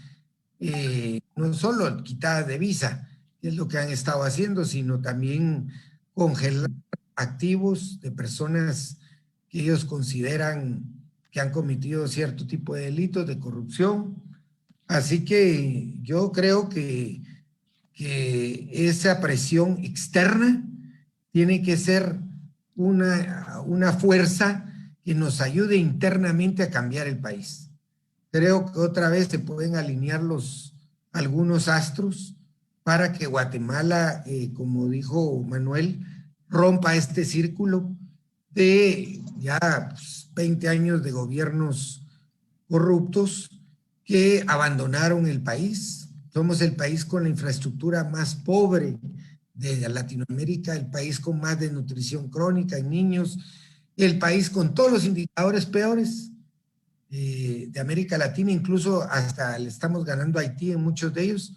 Speaker 4: no solo quitada de visa, que es lo que han estado haciendo, sino también congelar activos de personas que ellos consideran que han cometido cierto tipo de delitos de corrupción. Así que yo creo que esa presión externa tiene que ser una fuerza que nos ayude internamente a cambiar el país. Creo que otra vez se pueden alinear algunos astros para que Guatemala, como dijo Manuel, rompa este círculo de ya 20 años de gobiernos corruptos que abandonaron el país. Somos el país con la infraestructura más pobre de Latinoamérica, el país con más desnutrición crónica en niños, el país con todos los indicadores peores de América Latina, incluso hasta le estamos ganando a Haití en muchos de ellos,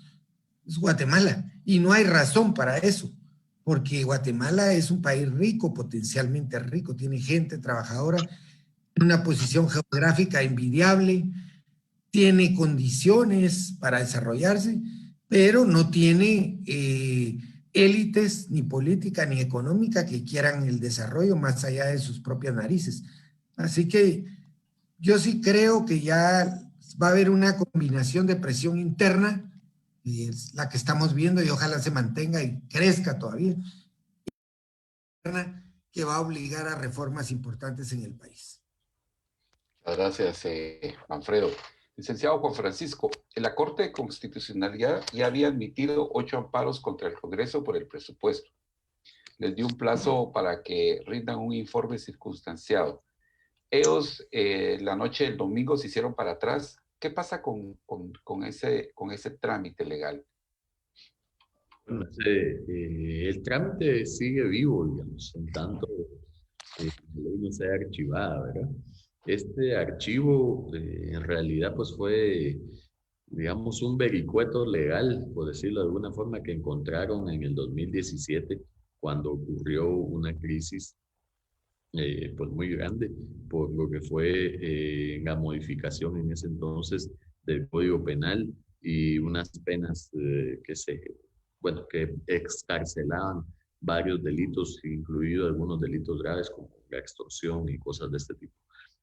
Speaker 4: es Guatemala. Y no hay razón para eso, porque Guatemala es un país rico, potencialmente rico, tiene gente trabajadora, en una posición geográfica envidiable, tiene condiciones para desarrollarse, pero no tiene élites ni política ni económica que quieran el desarrollo más allá de sus propias narices. Así que yo sí creo que ya va a haber una combinación de presión interna, y es la que estamos viendo y ojalá se mantenga y crezca todavía, que va a obligar a reformas importantes en el país.
Speaker 3: Muchas gracias, Manfredo. Licenciado Juan Francisco, la Corte de Constitucionalidad ya había admitido 8 amparos contra el Congreso por el presupuesto. Les dio un plazo para que rindan un informe circunstanciado. Ellos la noche del domingo se hicieron para atrás. ¿Qué pasa con ese trámite legal?
Speaker 5: Bueno, el trámite sigue vivo, digamos, en tanto la ley no sea archivada, ¿verdad? Este archivo en realidad pues fue, digamos, un vericueto legal, por decirlo de alguna forma, que encontraron en el 2017 cuando ocurrió una crisis pues muy grande por lo que fue la modificación en ese entonces del Código Penal y unas penas que excarcelaban varios delitos, incluidos algunos delitos graves como la extorsión y cosas de este tipo.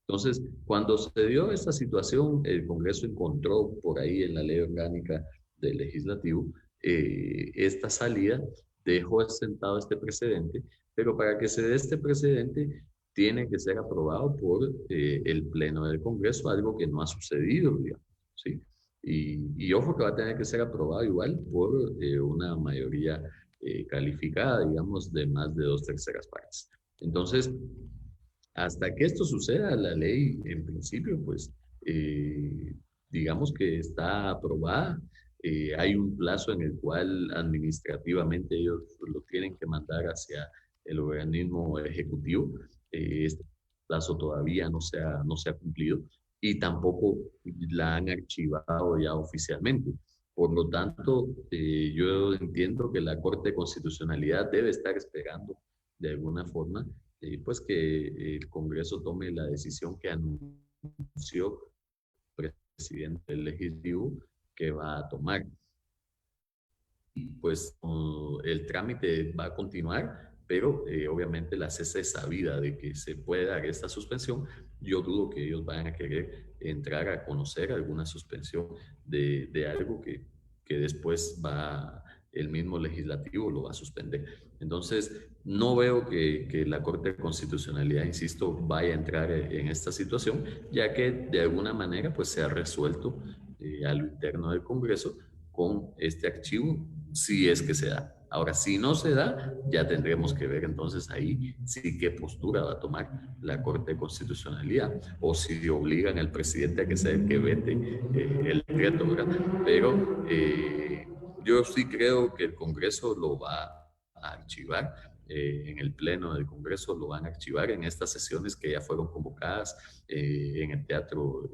Speaker 5: Entonces, cuando se dio esta situación, el Congreso encontró por ahí en la ley orgánica del legislativo esta salida, dejó asentado este precedente, pero para que se dé este precedente tiene que ser aprobado por el Pleno del Congreso, algo que no ha sucedido, digamos, ¿sí? Y ojo que va a tener que ser aprobado igual por una mayoría calificada, digamos, de más de 2/3 partes. Entonces, hasta que esto suceda, la ley, en principio, pues, digamos que está aprobada. Hay un plazo en el cual administrativamente ellos lo tienen que mandar hacia el organismo ejecutivo. Este plazo todavía no se ha cumplido y tampoco la han archivado ya oficialmente. Por lo tanto, yo entiendo que la Corte de Constitucionalidad debe estar esperando de alguna forma, pues que el Congreso tome la decisión que anunció el presidente del Legislativo que va a tomar. Pues el trámite va a continuar, pero obviamente la CESA es sabida de que se puede dar esta suspensión. Yo dudo que ellos vayan a querer entrar a conocer alguna suspensión de algo que después el mismo legislativo lo va a suspender. Entonces, no veo que la Corte de Constitucionalidad, insisto, vaya a entrar en esta situación, ya que de alguna manera pues se ha resuelto a lo interno del Congreso con este archivo, si es que se da. Ahora, si no se da, ya tendremos que ver entonces ahí sí qué postura va a tomar la Corte de Constitucionalidad o si obligan al presidente a que sea el que vete el decreto, ¿verdad? Pero yo sí creo que el Congreso lo va a archivar. En el Pleno del Congreso lo van a archivar en estas sesiones que ya fueron convocadas en el Teatro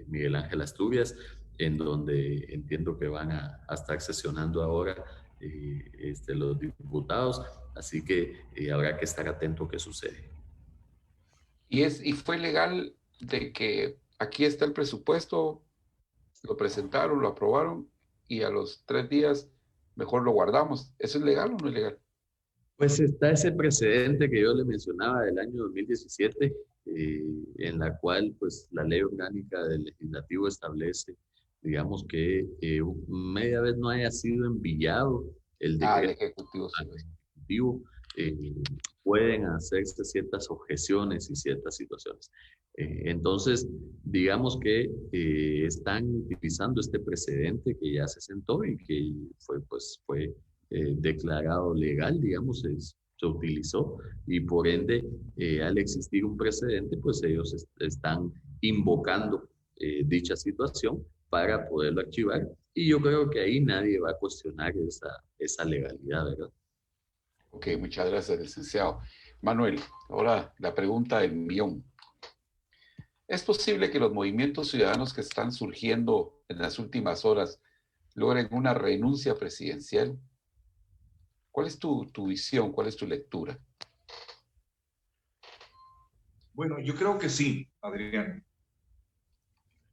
Speaker 5: Miguel Ángel Asturias, en donde entiendo que van a estar sesionando ahora los diputados, así que habrá que estar atento a qué sucede.
Speaker 3: Y fue legal de que aquí está el presupuesto, lo presentaron, lo aprobaron y a los 3 días mejor lo guardamos. ¿Eso es legal o no es legal?
Speaker 5: Pues está ese precedente que yo le mencionaba del año 2017, en la cual pues la ley orgánica del legislativo establece, digamos, que media vez no haya sido enviado el decreto al Ejecutivo, pueden hacerse ciertas objeciones y ciertas situaciones. Entonces, digamos que están utilizando este precedente que ya se sentó y que fue declarado legal, digamos, se utilizó, y por ende, al existir un precedente, pues ellos están invocando dicha situación para poderlo archivar, y yo creo que ahí nadie va a cuestionar esa legalidad, ¿verdad?
Speaker 3: Ok, muchas gracias, licenciado. Manuel, ahora la pregunta del millón. ¿Es posible que los movimientos ciudadanos que están surgiendo en las últimas horas logren una renuncia presidencial? ¿Cuál es tu visión? ¿Cuál es tu lectura?
Speaker 6: Bueno, yo creo que sí, Adrián.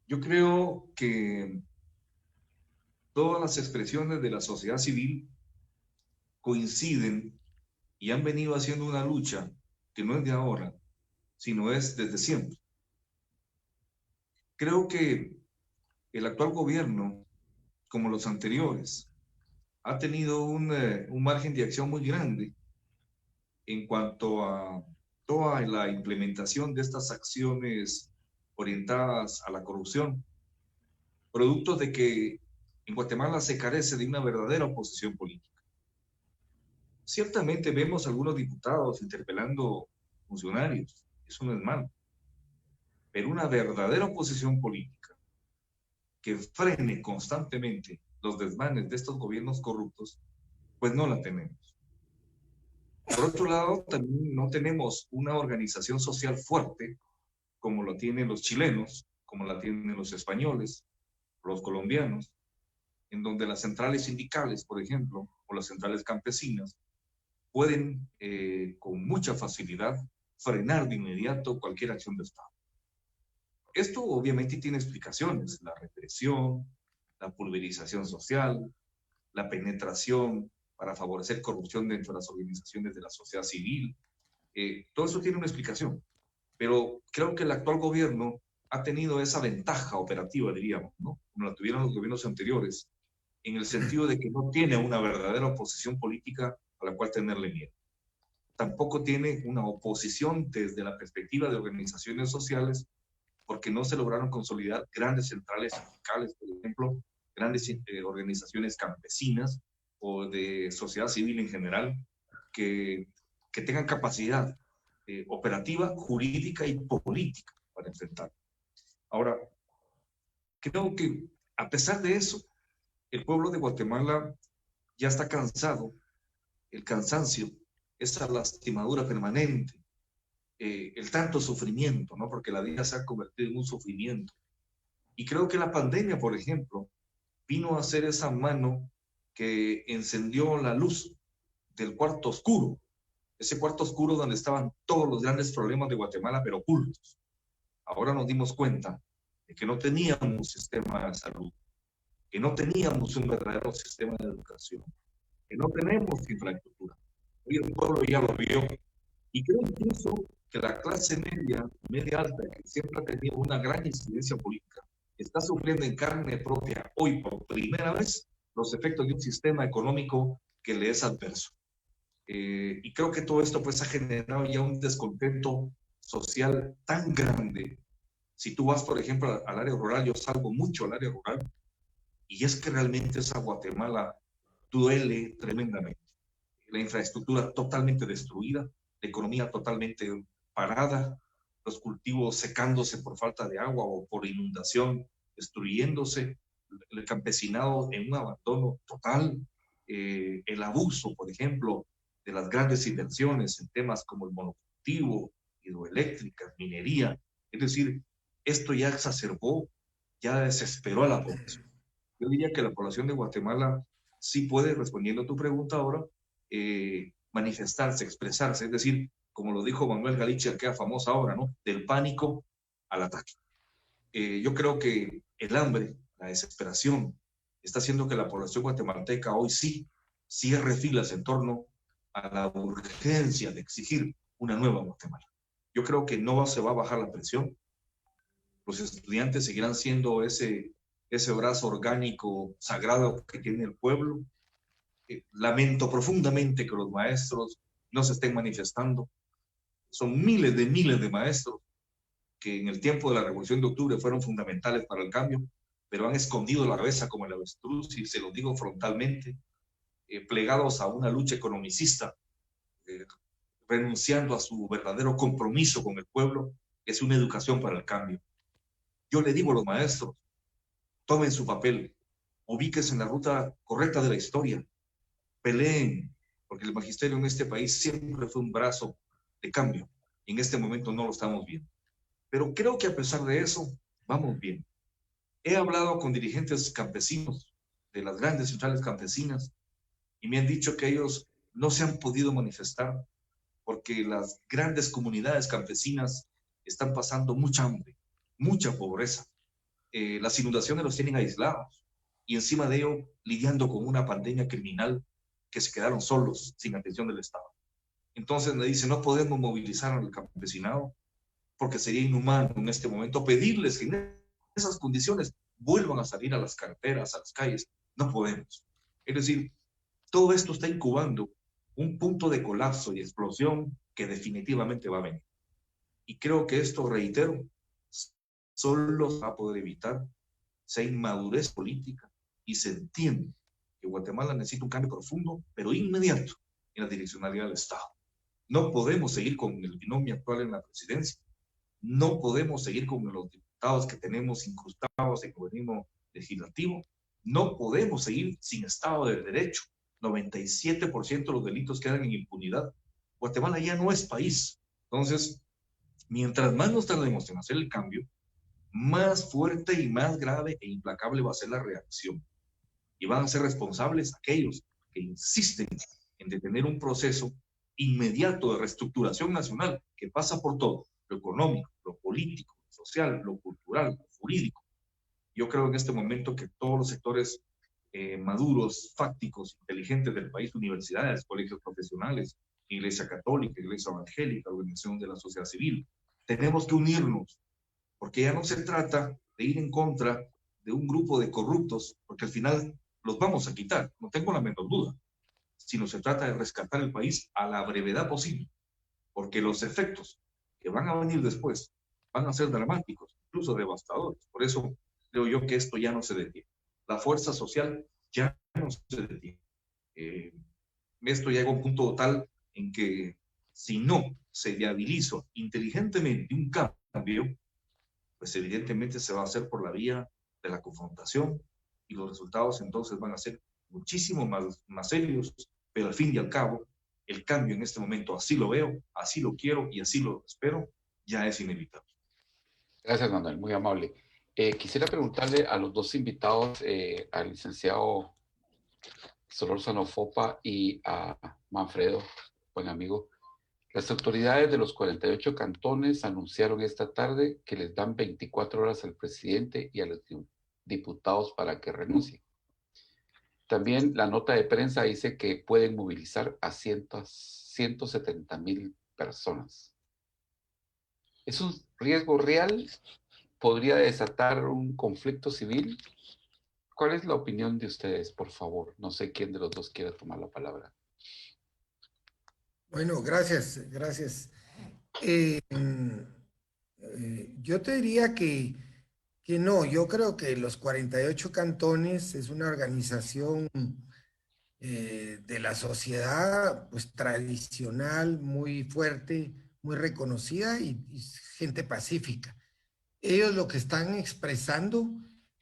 Speaker 6: Yo creo que todas las expresiones de la sociedad civil coinciden y han venido haciendo una lucha que no es de ahora, sino es desde siempre. Creo que el actual gobierno, como los anteriores, ha tenido un margen de acción muy grande en cuanto a toda la implementación de estas acciones orientadas a la corrupción, producto de que en Guatemala se carece de una verdadera oposición política. Ciertamente vemos algunos diputados interpelando funcionarios, eso no es malo, pero una verdadera oposición política que frene constantemente los desmanes de estos gobiernos corruptos, pues no la tenemos. Por otro lado, también no tenemos una organización social fuerte como lo tienen los chilenos, como la tienen los españoles, los colombianos, en donde las centrales sindicales, por ejemplo, o las centrales campesinas, pueden con mucha facilidad frenar de inmediato cualquier acción de Estado. Esto obviamente tiene explicaciones: la represión, la pulverización social, la penetración para favorecer corrupción dentro de las organizaciones de la sociedad civil. Todo eso tiene una explicación, pero creo que el actual gobierno ha tenido esa ventaja operativa, diríamos, ¿no?, como la tuvieron los gobiernos anteriores, en el sentido de que no tiene una verdadera oposición política a la cual tenerle miedo. Tampoco tiene una oposición desde la perspectiva de organizaciones sociales, porque no se lograron consolidar grandes centrales sindicales, por ejemplo, grandes organizaciones campesinas o de sociedad civil en general, que tengan capacidad operativa, jurídica y política para enfrentar. Ahora, creo que a pesar de eso, el pueblo de Guatemala ya está cansado. El cansancio, esa lastimadura permanente, el tanto sufrimiento, ¿no?, porque la vida se ha convertido en un sufrimiento. Y creo que la pandemia, por ejemplo, vino a ser esa mano que encendió la luz del cuarto oscuro, ese cuarto oscuro donde estaban todos los grandes problemas de Guatemala, pero ocultos. Ahora nos dimos cuenta de que no teníamos un sistema de salud, que no teníamos un verdadero sistema de educación, que no tenemos infraestructura. Hoy el pueblo ya lo vio. Y creo incluso que la clase media alta, que siempre ha tenido una gran incidencia política, está sufriendo en carne propia hoy por primera vez los efectos de un sistema económico que le es adverso. Y creo que todo esto pues ha generado ya un descontento social tan grande. Si tú vas, por ejemplo, al área rural, yo salgo mucho al área rural, y es que realmente esa Guatemala duele tremendamente. La infraestructura totalmente destruida, la economía totalmente parada, los cultivos secándose por falta de agua o por inundación, destruyéndose, el campesinado en un abandono total, el abuso, por ejemplo, de las grandes inversiones en temas como el monocultivo, hidroeléctricas, minería. Es decir, esto ya exacerbó, ya desesperó a la población. Yo diría que la población de Guatemala sí puede, respondiendo a tu pregunta ahora, manifestarse, expresarse, es decir, como lo dijo Manuel Galicia, aquella famosa obra, ¿no? Del pánico al ataque. Yo creo que el hambre, la desesperación, está haciendo que la población guatemalteca hoy sí cierre filas en torno a la urgencia de exigir una nueva Guatemala. Yo creo que no se va a bajar la presión. Los estudiantes seguirán siendo ese brazo orgánico sagrado que tiene el pueblo. Lamento profundamente que los maestros no se estén manifestando. Son miles de maestros que en el tiempo de la Revolución de Octubre fueron fundamentales para el cambio, pero han escondido la cabeza como el avestruz, y se lo digo frontalmente, plegados a una lucha economicista, renunciando a su verdadero compromiso con el pueblo, que es una educación para el cambio. Yo le digo a los maestros, tomen su papel, ubíquense en la ruta correcta de la historia, peleen, porque el magisterio en este país siempre fue un brazo de cambio, y en este momento no lo estamos viendo. Pero creo que a pesar de eso, vamos bien. He hablado con dirigentes campesinos de las grandes centrales campesinas y me han dicho que ellos no se han podido manifestar porque las grandes comunidades campesinas están pasando mucha hambre, mucha pobreza. Las inundaciones los tienen aislados y encima de ello lidiando con una pandemia criminal que se quedaron solos, sin atención del Estado. Entonces me dice, no podemos movilizar al campesinado porque sería inhumano en este momento pedirles que en esas condiciones vuelvan a salir a las carreteras, a las calles. No podemos. Es decir, todo esto está incubando un punto de colapso y explosión que definitivamente va a venir. Y creo que esto, reitero, solo se va a poder evitar si hay inmadurez política y se entiende que Guatemala necesita un cambio profundo, pero inmediato, en la direccionalidad del Estado. No podemos seguir con el binomio actual en la presidencia. No podemos seguir con los diputados que tenemos incrustados en el organismo legislativo. No podemos seguir sin Estado de Derecho. 97% de los delitos quedan en impunidad. Guatemala ya no es país. Entonces, mientras más nos tardemos en hacer el cambio, más fuerte y más grave e implacable va a ser la reacción. Y van a ser responsables aquellos que insisten en detener un proceso inmediato de reestructuración nacional que pasa por todo, lo económico, lo político, lo social, lo cultural, lo jurídico. Yo creo en este momento que todos los sectores maduros, fácticos, inteligentes del país, universidades, colegios profesionales, Iglesia Católica, Iglesia Evangélica, Organización de la Sociedad Civil, tenemos que unirnos, porque ya no se trata de ir en contra de un grupo de corruptos, porque al final los vamos a quitar, no tengo la menor duda, sino se trata de rescatar el país a la brevedad posible, porque los efectos que van a venir después van a ser dramáticos, incluso devastadores. Por eso creo yo que esto ya no se detiene. La fuerza social ya no se detiene. Esto llega a un punto tal en que si no se viabiliza inteligentemente un cambio, pues evidentemente se va a hacer por la vía de la confrontación y los resultados entonces van a ser muchísimo más serios, pero al fin y al cabo, el cambio en este momento, así lo veo, así lo quiero y así lo espero, ya es inevitable.
Speaker 3: Gracias, Manuel, muy amable. Quisiera preguntarle a los dos invitados, al licenciado Solórzano Fopa y a Manfredo, buen amigo. Las autoridades de los 48 cantones anunciaron esta tarde que les dan 24 horas al presidente y a los diputados para que renuncien. También la nota de prensa dice que pueden movilizar a 170,000 personas. ¿Es un riesgo real? ¿Podría desatar un conflicto civil? ¿Cuál es la opinión de ustedes, por favor? No sé quién de los dos quiere tomar la palabra.
Speaker 4: Bueno, gracias, gracias. Yo te diría que no, yo creo que los 48 cantones es una organización de la sociedad pues tradicional, muy fuerte, muy reconocida y gente pacífica. Ellos lo que están expresando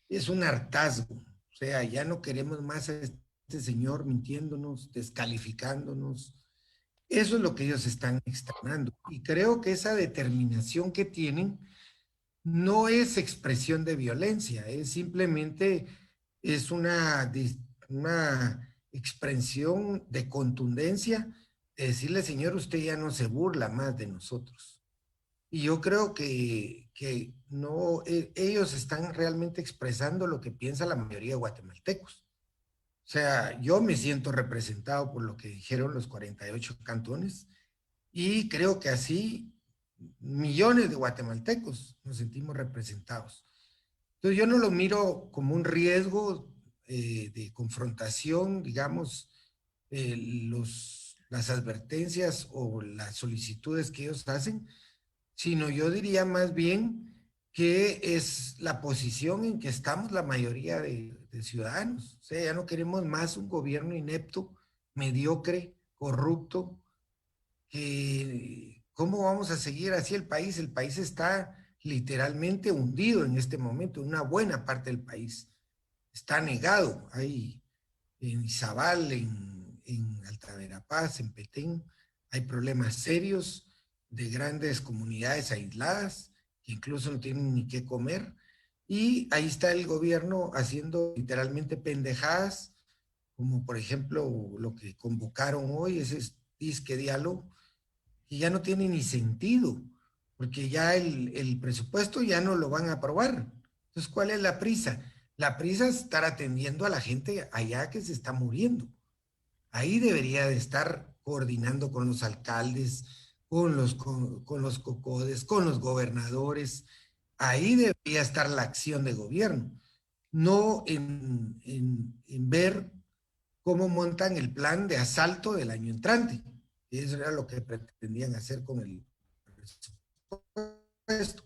Speaker 4: es un hartazgo, o sea, ya no queremos más a este señor mintiéndonos, descalificándonos. Eso es lo que ellos están externando. Y creo que esa determinación que tienen no es expresión de violencia, es simplemente es una expresión de contundencia, de decirle, señor, usted ya no se burla más de nosotros. Y yo creo que no, ellos están realmente expresando lo que piensa la mayoría de guatemaltecos. O sea, yo me siento representado por lo que dijeron los 48 cantones y creo que así millones de guatemaltecos nos sentimos representados. Entonces yo no lo miro como un riesgo de confrontación, digamos, las advertencias o las solicitudes que ellos hacen, sino yo diría más bien que es la posición en que estamos la mayoría de ciudadanos. O sea, ya no queremos más un gobierno inepto, mediocre, corrupto, que ¿cómo vamos a seguir así el país? El país está literalmente hundido en este momento, una buena parte del país está negado. Hay en Izabal, en Alta Verapaz, en Petén, hay problemas serios de grandes comunidades aisladas que incluso no tienen ni qué comer. Y ahí está el gobierno haciendo literalmente pendejadas, como por ejemplo lo que convocaron hoy, ese disque diálogo, que ya no tiene ni sentido, porque ya el presupuesto ya no lo van a aprobar. Entonces, ¿cuál es la prisa? La prisa es estar atendiendo a la gente allá que se está muriendo. Ahí debería de estar coordinando con los alcaldes, con los cocodes, con los gobernadores. Ahí debería estar la acción de gobierno, no en ver cómo montan el plan de asalto del año entrante. Eso era lo que pretendían hacer con el presupuesto.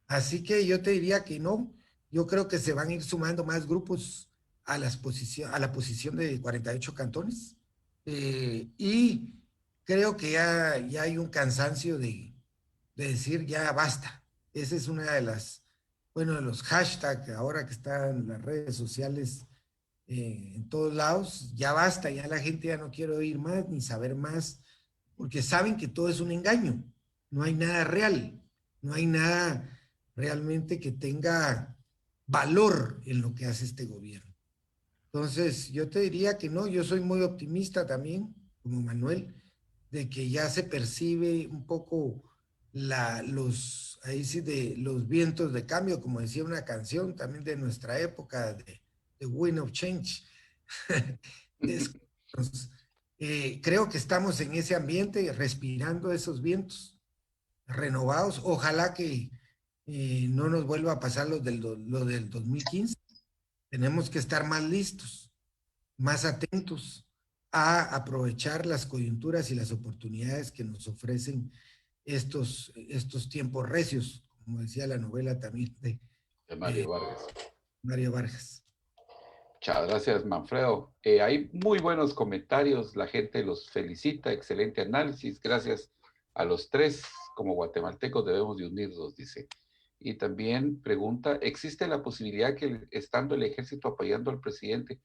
Speaker 4: Así que yo te diría que no. Yo creo que se van a ir sumando más grupos a la posición de 48 cantones. Y creo que ya hay un cansancio de decir ya basta. Esa es una de de los hashtags ahora que están en las redes sociales en todos lados. Ya basta, ya la gente ya no quiere oír más ni saber más, porque saben que todo es un engaño. No hay nada real, no hay nada realmente que tenga valor en lo que hace este gobierno. Entonces, yo te diría que no, yo soy muy optimista también, como Manuel, de que ya se percibe un poco ahí sí, de los vientos de cambio, como decía una canción también de nuestra época, de The Wind of Change. Creo que estamos en ese ambiente, respirando esos vientos renovados. Ojalá que no nos vuelva a pasar lo del 2015. Tenemos que estar más listos, más atentos a aprovechar las coyunturas y las oportunidades que nos ofrecen estos tiempos recios, como decía la novela también de
Speaker 3: Mario Vargas.
Speaker 4: Mario Vargas.
Speaker 3: Muchas gracias, Manfredo. Hay muy buenos comentarios, la gente los felicita, excelente análisis. Gracias a los tres, como guatemaltecos debemos de unirnos, dice. Y también pregunta, ¿existe la posibilidad que estando el ejército apoyando al presidente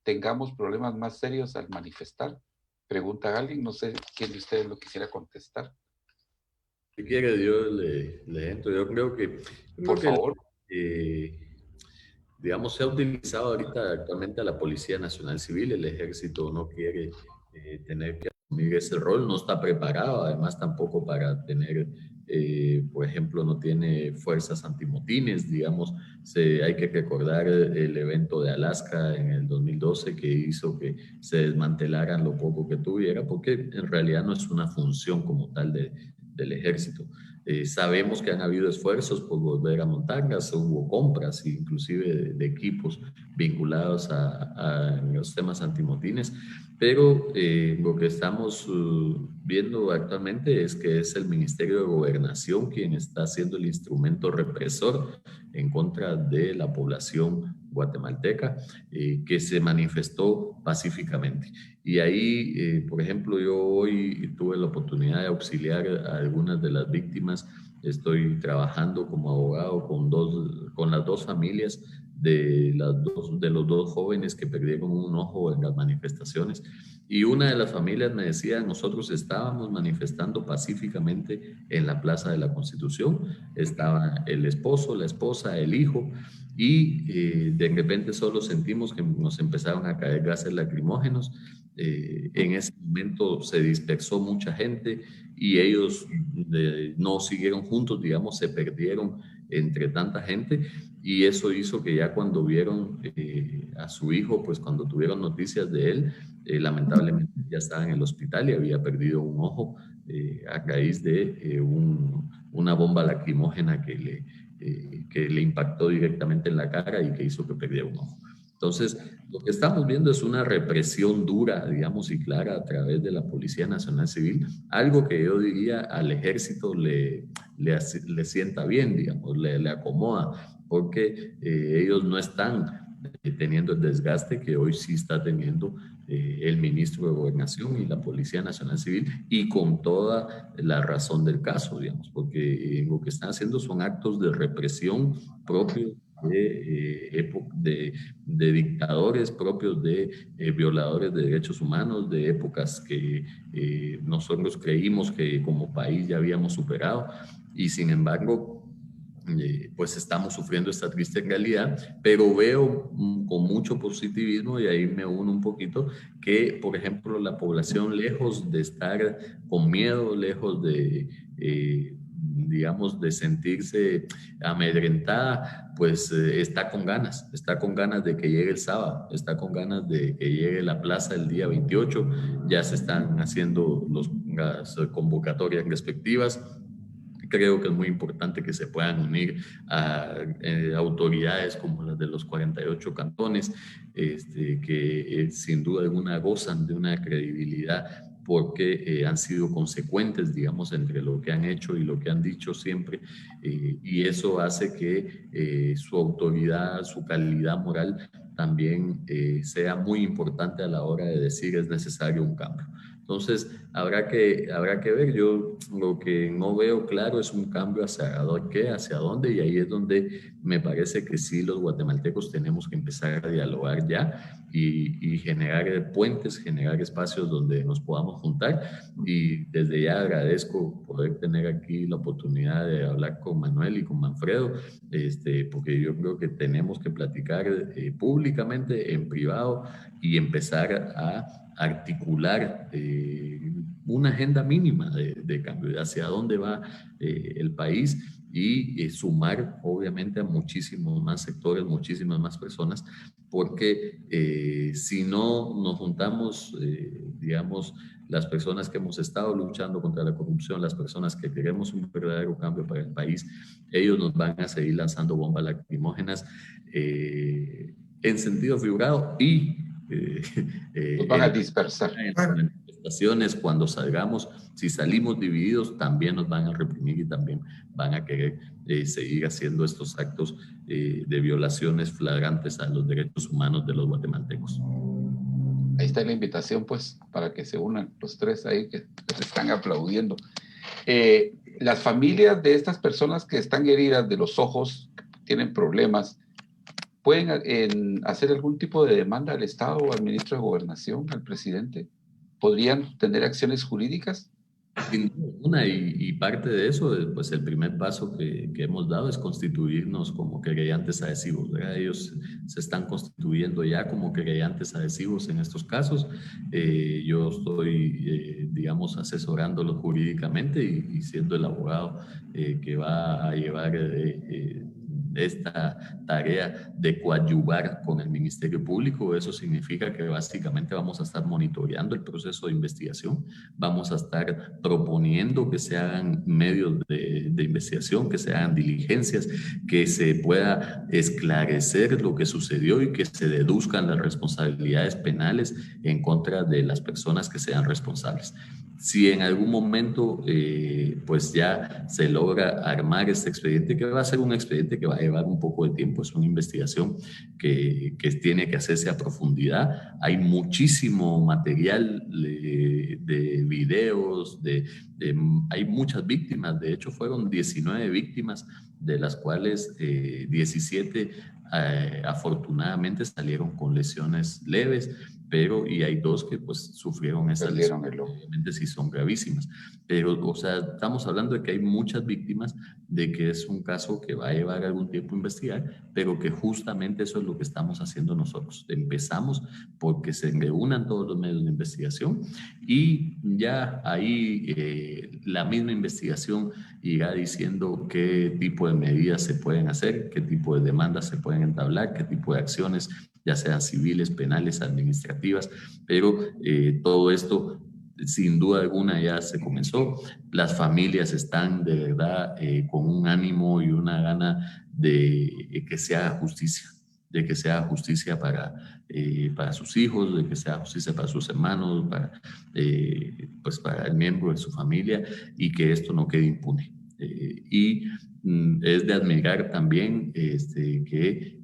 Speaker 3: tengamos problemas más serios al manifestar? Pregunta alguien, no sé quién de ustedes lo quisiera contestar.
Speaker 5: Si quiere, yo le entro. Yo creo que...
Speaker 3: Por favor.
Speaker 5: digamos, se ha utilizado ahorita actualmente a la Policía Nacional Civil. El ejército no quiere tener que asumir ese rol, no está preparado, además tampoco para tener, por ejemplo, no tiene fuerzas antimotines, digamos. Hay que recordar el evento de Alaska en el 2012 que hizo que se desmantelaran lo poco que tuviera, porque en realidad no es una función como tal del ejército. Sabemos que han habido esfuerzos por volver a montarlas, hubo compras inclusive de equipos vinculados a los temas antimotines, pero lo que estamos viendo actualmente es que es el Ministerio de Gobernación quien está siendo el instrumento represor en contra de la población guatemalteca que se manifestó pacíficamente. Y ahí, por ejemplo, yo hoy tuve la oportunidad de auxiliar a algunas de las víctimas. Estoy trabajando como abogado con las dos familias de los dos jóvenes que perdieron un ojo en las manifestaciones. Y una de las familias me decía, nosotros estábamos manifestando pacíficamente en la Plaza de la Constitución. Estaba el esposo, la esposa, el hijo, y de repente solo sentimos que nos empezaron a caer gases lacrimógenos. En ese momento se dispersó mucha gente y ellos no siguieron juntos, digamos, se perdieron entre tanta gente, y eso hizo que ya cuando vieron a su hijo, pues cuando tuvieron noticias de él, lamentablemente ya estaba en el hospital y había perdido un ojo a raíz de una bomba lacrimógena que le impactó directamente en la cara y que hizo que perdiera un ojo. Entonces, lo que estamos viendo es una represión dura, digamos, y clara a través de la Policía Nacional Civil, algo que yo diría al ejército le sienta bien, digamos, le acomoda, porque ellos no están teniendo el desgaste que hoy sí está teniendo el ministro de Gobernación y la Policía Nacional Civil, y con toda la razón del caso, digamos, porque lo que están haciendo son actos de represión propios de dictadores, propios de violadores de derechos humanos, de épocas que nosotros creímos que como país ya habíamos superado, y sin embargo pues estamos sufriendo esta triste realidad, pero veo con mucho positivismo, y ahí me uno un poquito, que por ejemplo la población, lejos de estar con miedo, lejos de digamos, de sentirse amedrentada, pues está con ganas de que llegue el sábado, está con ganas de que llegue la plaza el día 28, ya se están haciendo las convocatorias respectivas. Creo que es muy importante que se puedan unir a autoridades como las de los 48 cantones, que sin duda alguna gozan de una credibilidad porque han sido consecuentes, digamos, entre lo que han hecho y lo que han dicho siempre, y eso hace que su autoridad, su calidad moral también sea muy importante a la hora de decir es necesario un cambio. Entonces, habrá que ver. Yo lo que no veo claro es un cambio hacia dónde, y ahí es donde me parece que sí los guatemaltecos tenemos que empezar a dialogar ya y generar puentes, generar espacios donde nos podamos juntar. Y desde ya agradezco poder tener aquí la oportunidad de hablar con Manuel y con Manfredo, porque yo creo que tenemos que platicar públicamente, en privado, y empezar a articular una agenda mínima de cambio, hacia dónde va el país, y sumar obviamente a muchísimos más sectores, muchísimas más personas, porque si no nos juntamos, digamos, las personas que hemos estado luchando contra la corrupción, las personas que queremos un verdadero cambio para el país, ellos nos van a seguir lanzando bombas lacrimógenas en sentido figurado, y
Speaker 3: nos van a dispersar.
Speaker 5: En las manifestaciones, cuando salgamos, si salimos divididos, también nos van a reprimir y también van a querer seguir haciendo estos actos de violaciones flagrantes a los derechos humanos de los guatemaltecos.
Speaker 3: Ahí está la invitación, pues, para que se unan los tres ahí que se están aplaudiendo. Las familias de estas personas que están heridas de los ojos, tienen problemas, ¿pueden hacer algún tipo de demanda al Estado o al ministro de Gobernación, al presidente? ¿Podrían tener acciones jurídicas?
Speaker 5: Sin duda alguna, y parte de eso, pues el primer paso que hemos dado es constituirnos como querellantes adhesivos, ¿verdad? Ellos se están constituyendo ya como querellantes adhesivos en estos casos. Yo estoy, digamos, asesorándolos jurídicamente y siendo el abogado que va a llevar esta tarea de coadyuvar con el Ministerio Público. Eso significa que básicamente vamos a estar monitoreando el proceso de investigación, vamos a estar proponiendo que se hagan medios de investigación, que se hagan diligencias, que se pueda esclarecer lo que sucedió y que se deduzcan las responsabilidades penales en contra de las personas que sean responsables. Si en algún momento pues ya se logra armar este expediente, que va a ser un expediente que va a llevar un poco de tiempo, es una investigación que tiene que hacerse a profundidad. Hay muchísimo material de videos, hay muchas víctimas, de hecho fueron 19 víctimas, de las cuales 17 afortunadamente salieron con lesiones leves, pero y hay 2 que pues sufrieron esas lesiones, obviamente sí son gravísimas, pero o sea, estamos hablando de que hay muchas víctimas, de que es un caso que va a llevar algún tiempo a investigar, pero que justamente eso es lo que estamos haciendo nosotros. Empezamos porque se reúnan todos los medios de investigación y ya ahí la misma investigación irá diciendo qué tipo de medidas se pueden hacer, qué tipo de demandas se pueden entablar, qué tipo de acciones, ya sean civiles, penales, administrativas, pero todo esto sin duda alguna ya se comenzó. Las familias están de verdad con un ánimo y una gana de que se haga justicia, de que se haga justicia para sus hijos, de que se haga justicia para sus hermanos, pues para el miembro de su familia, y que esto no quede impune. Y es de admirar también que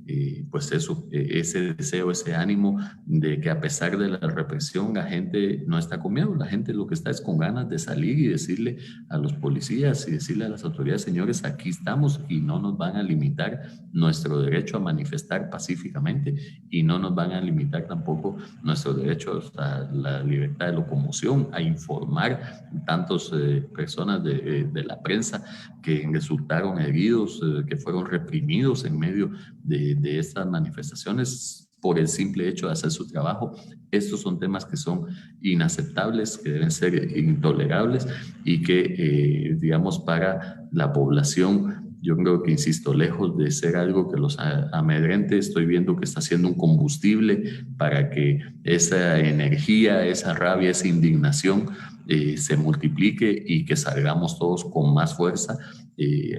Speaker 5: pues eso, ese deseo, ese ánimo de que a pesar de la represión la gente no está con miedo, la gente lo que está es con ganas de salir y decirle a los policías y decirle a las autoridades: señores, aquí estamos y no nos van a limitar nuestro derecho a manifestar pacíficamente y no nos van a limitar tampoco nuestro derecho a la libertad de locomoción, a informar. Tantas personas de la prensa que resultaron heridos, que fueron reprimidos en medio de estas manifestaciones por el simple hecho de hacer su trabajo. Estos son temas que son inaceptables, que deben ser intolerables y que, digamos, para la población, yo creo que, insisto, lejos de ser algo que los amedrente, estoy viendo que está siendo un combustible para que esa energía, esa rabia, esa indignación se multiplique y que salgamos todos con más fuerza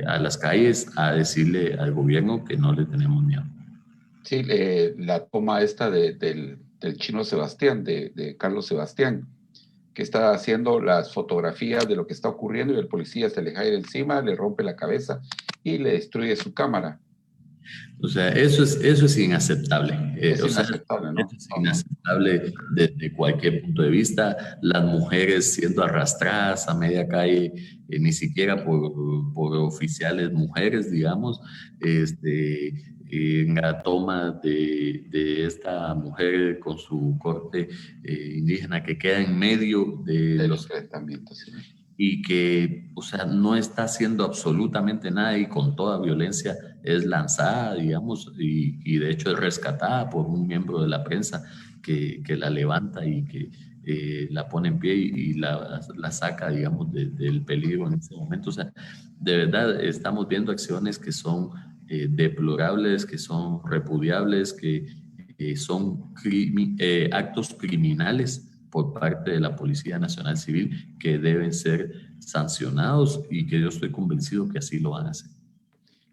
Speaker 5: a las calles a decirle al gobierno que no le tenemos miedo.
Speaker 3: Sí, la toma esta del chino Sebastián, de Carlos Sebastián, que está haciendo las fotografías de lo que está ocurriendo y el policía se le cae encima, le rompe la cabeza y le destruye su cámara.
Speaker 5: O sea, eso es inaceptable.
Speaker 3: Es inaceptable, ¿no?
Speaker 5: Es inaceptable desde cualquier punto de vista. Las mujeres siendo arrastradas a media calle, ni siquiera por oficiales mujeres, digamos, en la toma de esta mujer con su corte indígena que queda en medio de los enfrentamientos, ¿sí? Y que, o sea, no está haciendo absolutamente nada y con toda violencia es lanzada, digamos, y de hecho es rescatada por un miembro de la prensa que la levanta y que la pone en pie y la saca, digamos, del peligro en ese momento. O sea, de verdad estamos viendo acciones que son deplorables, que son repudiables, que son actos criminales por parte de la Policía Nacional Civil que deben ser sancionados y que yo estoy convencido que así lo van a hacer.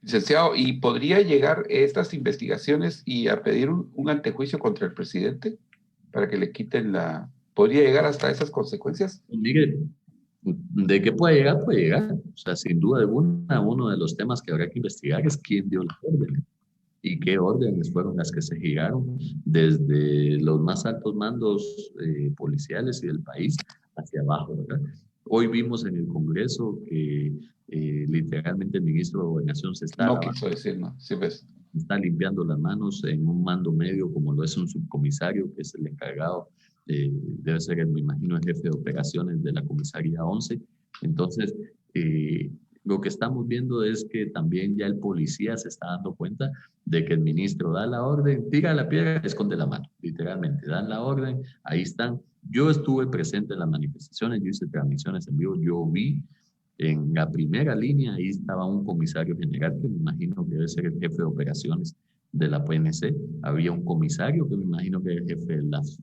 Speaker 3: Licenciado, ¿y podría llegar estas investigaciones y a pedir un antejuicio contra el presidente para que le quiten la... ¿Podría llegar hasta esas consecuencias?
Speaker 5: Mire, de que puede llegar, puede llegar. O sea, sin duda alguna, uno de los temas que habrá que investigar es quién dio la orden y qué órdenes fueron las que se giraron desde los más altos mandos policiales y del país hacia abajo, ¿verdad? Hoy vimos en el Congreso que literalmente el ministro de Gobernación se está...
Speaker 3: No quiso decir, ¿no? Sí, ves.
Speaker 5: Está limpiando las manos en un mando medio como lo es un subcomisario, que es el encargado debe ser, me imagino, el jefe de operaciones de la comisaría 11. Entonces, lo que estamos viendo es que también ya el policía se está dando cuenta de que el ministro da la orden, tira la piedra, esconde la mano, literalmente, dan la orden, ahí están. Yo estuve presente en las manifestaciones, yo hice transmisiones en vivo, yo vi en la primera línea, ahí estaba un comisario general que me imagino que debe ser el jefe de operaciones de la PNC, había un comisario que me imagino que es el jefe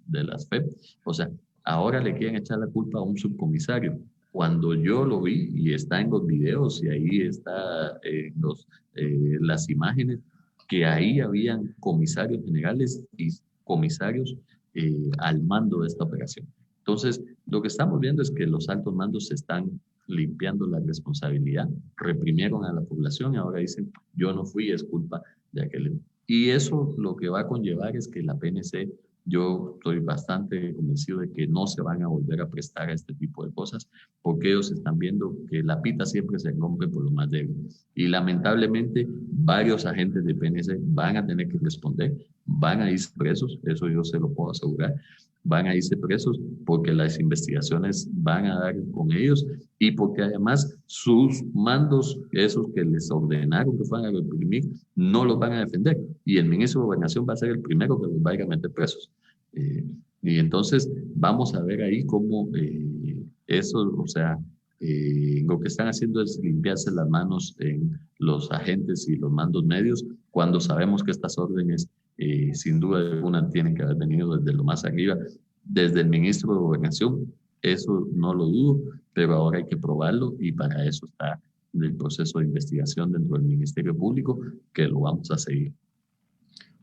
Speaker 5: de las FEP, o sea, ahora le quieren echar la culpa a un subcomisario. Cuando yo lo vi, y está en los videos, y ahí está las imágenes, que ahí habían comisarios generales y comisarios al mando de esta operación. Entonces, lo que estamos viendo es que los altos mandos se están limpiando la responsabilidad, reprimieron a la población y ahora dicen, yo no fui, es culpa de aquel. Y eso lo que va a conllevar es que la PNC, yo estoy bastante convencido de que no se van a volver a prestar a este tipo de cosas, porque ellos están viendo que la pita siempre se rompe por lo más débil. Y lamentablemente varios agentes de PNC van a tener que responder, van a irse presos, eso yo se lo puedo asegurar, van a irse presos porque las investigaciones van a dar con ellos y porque además sus mandos, esos que les ordenaron que fueran a reprimir, no los van a defender. Y el ministro de Gobernación va a ser el primero que los vaya a meter presos. Y entonces vamos a ver ahí cómo eso, o sea, lo que están haciendo es limpiarse las manos en los agentes y los mandos medios cuando sabemos que estas órdenes sin duda alguna tienen que haber venido desde lo más arriba, desde el ministro de Gobernación, eso no lo dudo, pero ahora hay que probarlo y para eso está el proceso de investigación dentro del Ministerio Público, que lo vamos a seguir.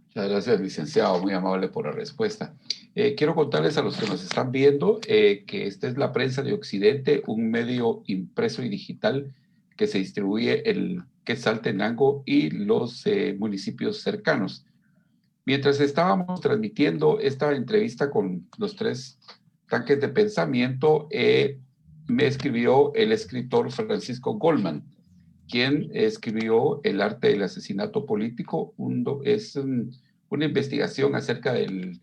Speaker 3: Muchas gracias, licenciado, muy amable por la respuesta. Quiero contarles a los que nos están viendo que esta es La Prensa de Occidente, un medio impreso y digital que se distribuye en Quetzaltenango y los municipios cercanos. Mientras estábamos transmitiendo esta entrevista con los 3 tanques de pensamiento, me escribió el escritor Francisco Goldman, quien escribió El arte del asesinato político. Es una investigación acerca del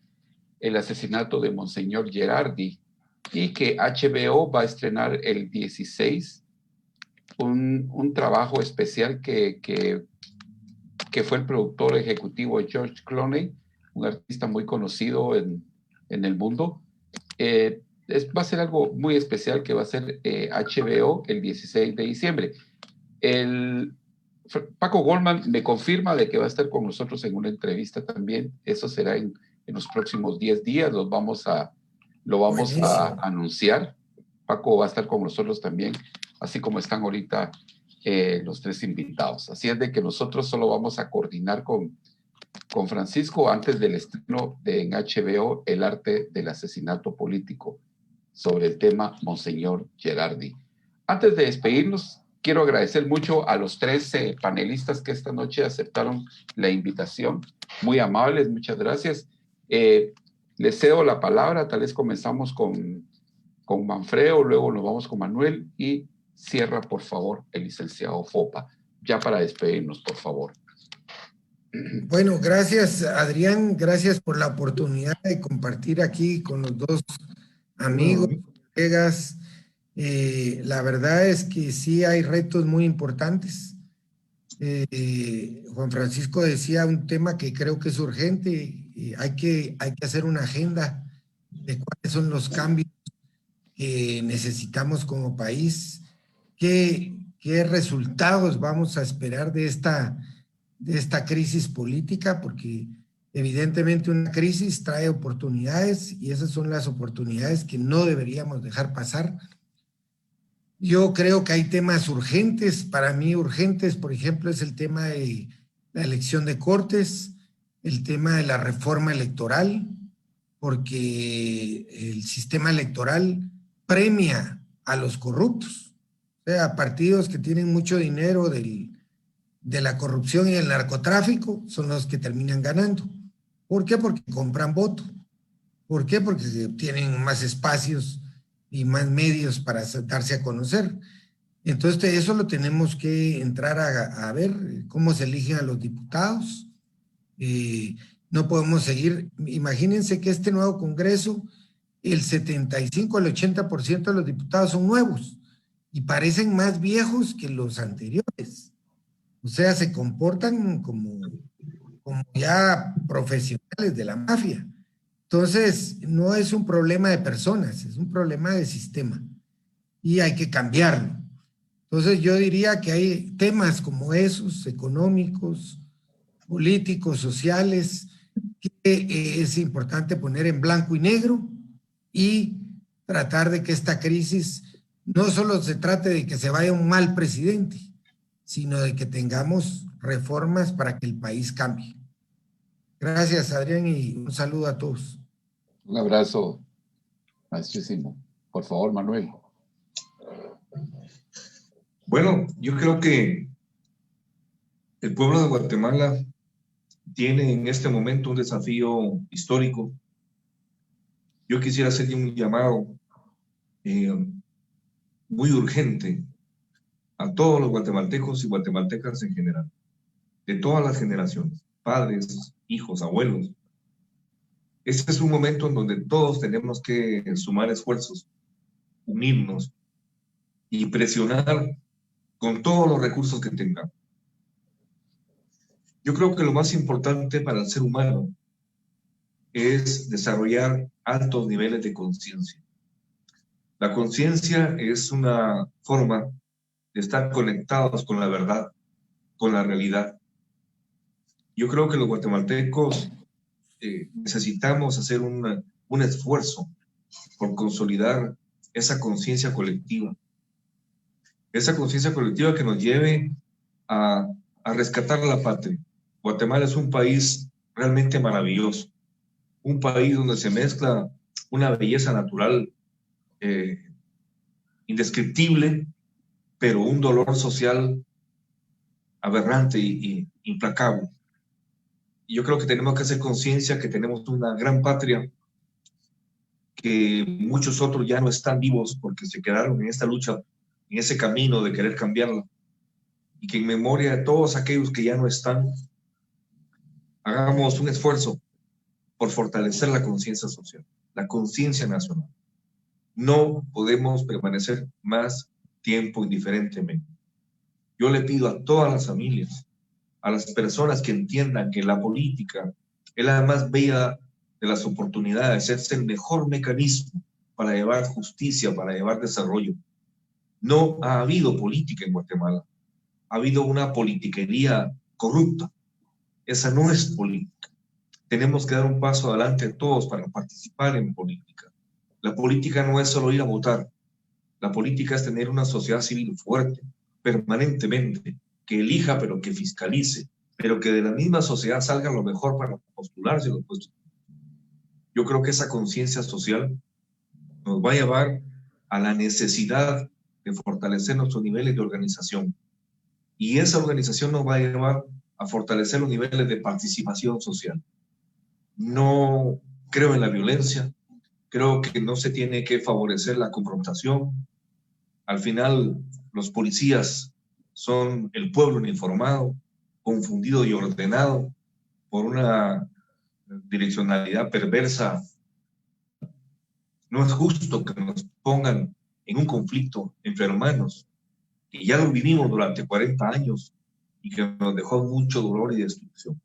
Speaker 3: asesinato de Monseñor Gerardi y que HBO va a estrenar el 16, un trabajo especial que fue el productor ejecutivo George Clooney, un artista muy conocido en el mundo. Va a ser algo muy especial que va a ser HBO el 16 de diciembre. Paco Goldman me confirma de que va a estar con nosotros en una entrevista también. Eso será en los próximos 10 días. Lo vamos a anunciar. Paco va a estar con nosotros también, así como están ahorita los 3 invitados. Así es de que nosotros solo vamos a coordinar con Francisco antes del estreno en HBO El arte del asesinato político sobre el tema Monseñor Gerardi. Antes de despedirnos, quiero agradecer mucho a los 3 panelistas que esta noche aceptaron la invitación. Muy amables, muchas gracias. Les cedo la palabra, tal vez comenzamos con Manfredo, luego nos vamos con Manuel y cierra, por favor, el licenciado Fopa, ya para despedirnos, por favor.
Speaker 4: Bueno, gracias, Adrián, gracias por la oportunidad de compartir aquí con los 2 amigos, colegas. La verdad es que sí hay retos muy importantes. Juan Francisco decía un tema que creo que es urgente. Hay que hacer una agenda de cuáles son los cambios que necesitamos como país. ¿Qué resultados vamos a esperar de esta crisis política? Porque evidentemente una crisis trae oportunidades y esas son las oportunidades que no deberíamos dejar pasar. Yo creo que hay temas urgentes, para mí urgentes, por ejemplo, es el tema de la elección de Cortes, el tema de la reforma electoral, porque el sistema electoral premia a los corruptos. O sea, partidos que tienen mucho dinero de la corrupción y el narcotráfico son los que terminan ganando. ¿Por qué? Porque compran voto. ¿Por qué? Porque tienen más espacios y más medios para darse a conocer. Entonces, eso lo tenemos que entrar a ver, cómo se eligen a los diputados. No podemos seguir. Imagínense que este nuevo Congreso el 75 al 80% de los diputados son nuevos y parecen más viejos que los anteriores. O sea, se comportan como ya profesionales de la mafia. Entonces, no es un problema de personas, es un problema de sistema y hay que cambiarlo. Entonces, yo diría que hay temas como esos, económicos, políticos, sociales, que es importante poner en blanco y negro y tratar de que esta crisis no solo se trate de que se vaya un mal presidente, sino de que tengamos reformas para que el país cambie. Gracias, Adrián, y un saludo a todos.
Speaker 3: Un abrazo, maestrísimo. Por favor, Manuel.
Speaker 6: Bueno, yo creo que el pueblo de Guatemala tiene en este momento un desafío histórico. Yo quisiera hacerle un llamado muy urgente a todos los guatemaltecos y guatemaltecas en general, de todas las generaciones, padres, hijos, abuelos. Este es un momento en donde todos tenemos que sumar esfuerzos, unirnos y presionar con todos los recursos que tengamos. Yo creo que lo más importante para el ser humano es desarrollar altos niveles de conciencia. La conciencia es una forma de estar conectados con la verdad, con la realidad. Yo creo que los guatemaltecos necesitamos hacer un esfuerzo por consolidar esa conciencia colectiva. Esa conciencia colectiva que nos lleve a rescatar la patria. Guatemala es un país realmente maravilloso, un país donde se mezcla una belleza natural indescriptible, pero un dolor social aberrante y implacable. Y yo creo que tenemos que hacer conciencia que tenemos una gran patria, que muchos otros ya no están vivos porque se quedaron en esta lucha, en ese camino de querer cambiarla, y que en memoria de todos aquellos que ya no están, hagamos un esfuerzo por fortalecer la conciencia social, la conciencia nacional. No podemos permanecer más tiempo indiferentemente. Yo le pido a todas las familias, a las personas que entiendan que la política es la más bella de las oportunidades, es el mejor mecanismo para llevar justicia, para llevar desarrollo. No ha habido política en Guatemala, ha habido una politiquería corrupta. Esa no es política. Tenemos que dar un paso adelante todos para participar en política. La política no es solo ir a votar. La política es tener una sociedad civil fuerte, permanentemente, que elija, pero que fiscalice, pero que de la misma sociedad salga lo mejor para postularse los puestos. Yo creo que esa conciencia social nos va a llevar a la necesidad de fortalecer nuestros niveles de organización. Y esa organización nos va a llevar a fortalecer los niveles de participación social. No creo en la violencia, creo que no se tiene que favorecer la confrontación. Al final, los policías son el pueblo informado, confundido y ordenado por una direccionalidad perversa. No es justo que nos pongan en un conflicto entre hermanos, que ya lo vivimos durante 40 años y que nos dejó mucho dolor y destrucción.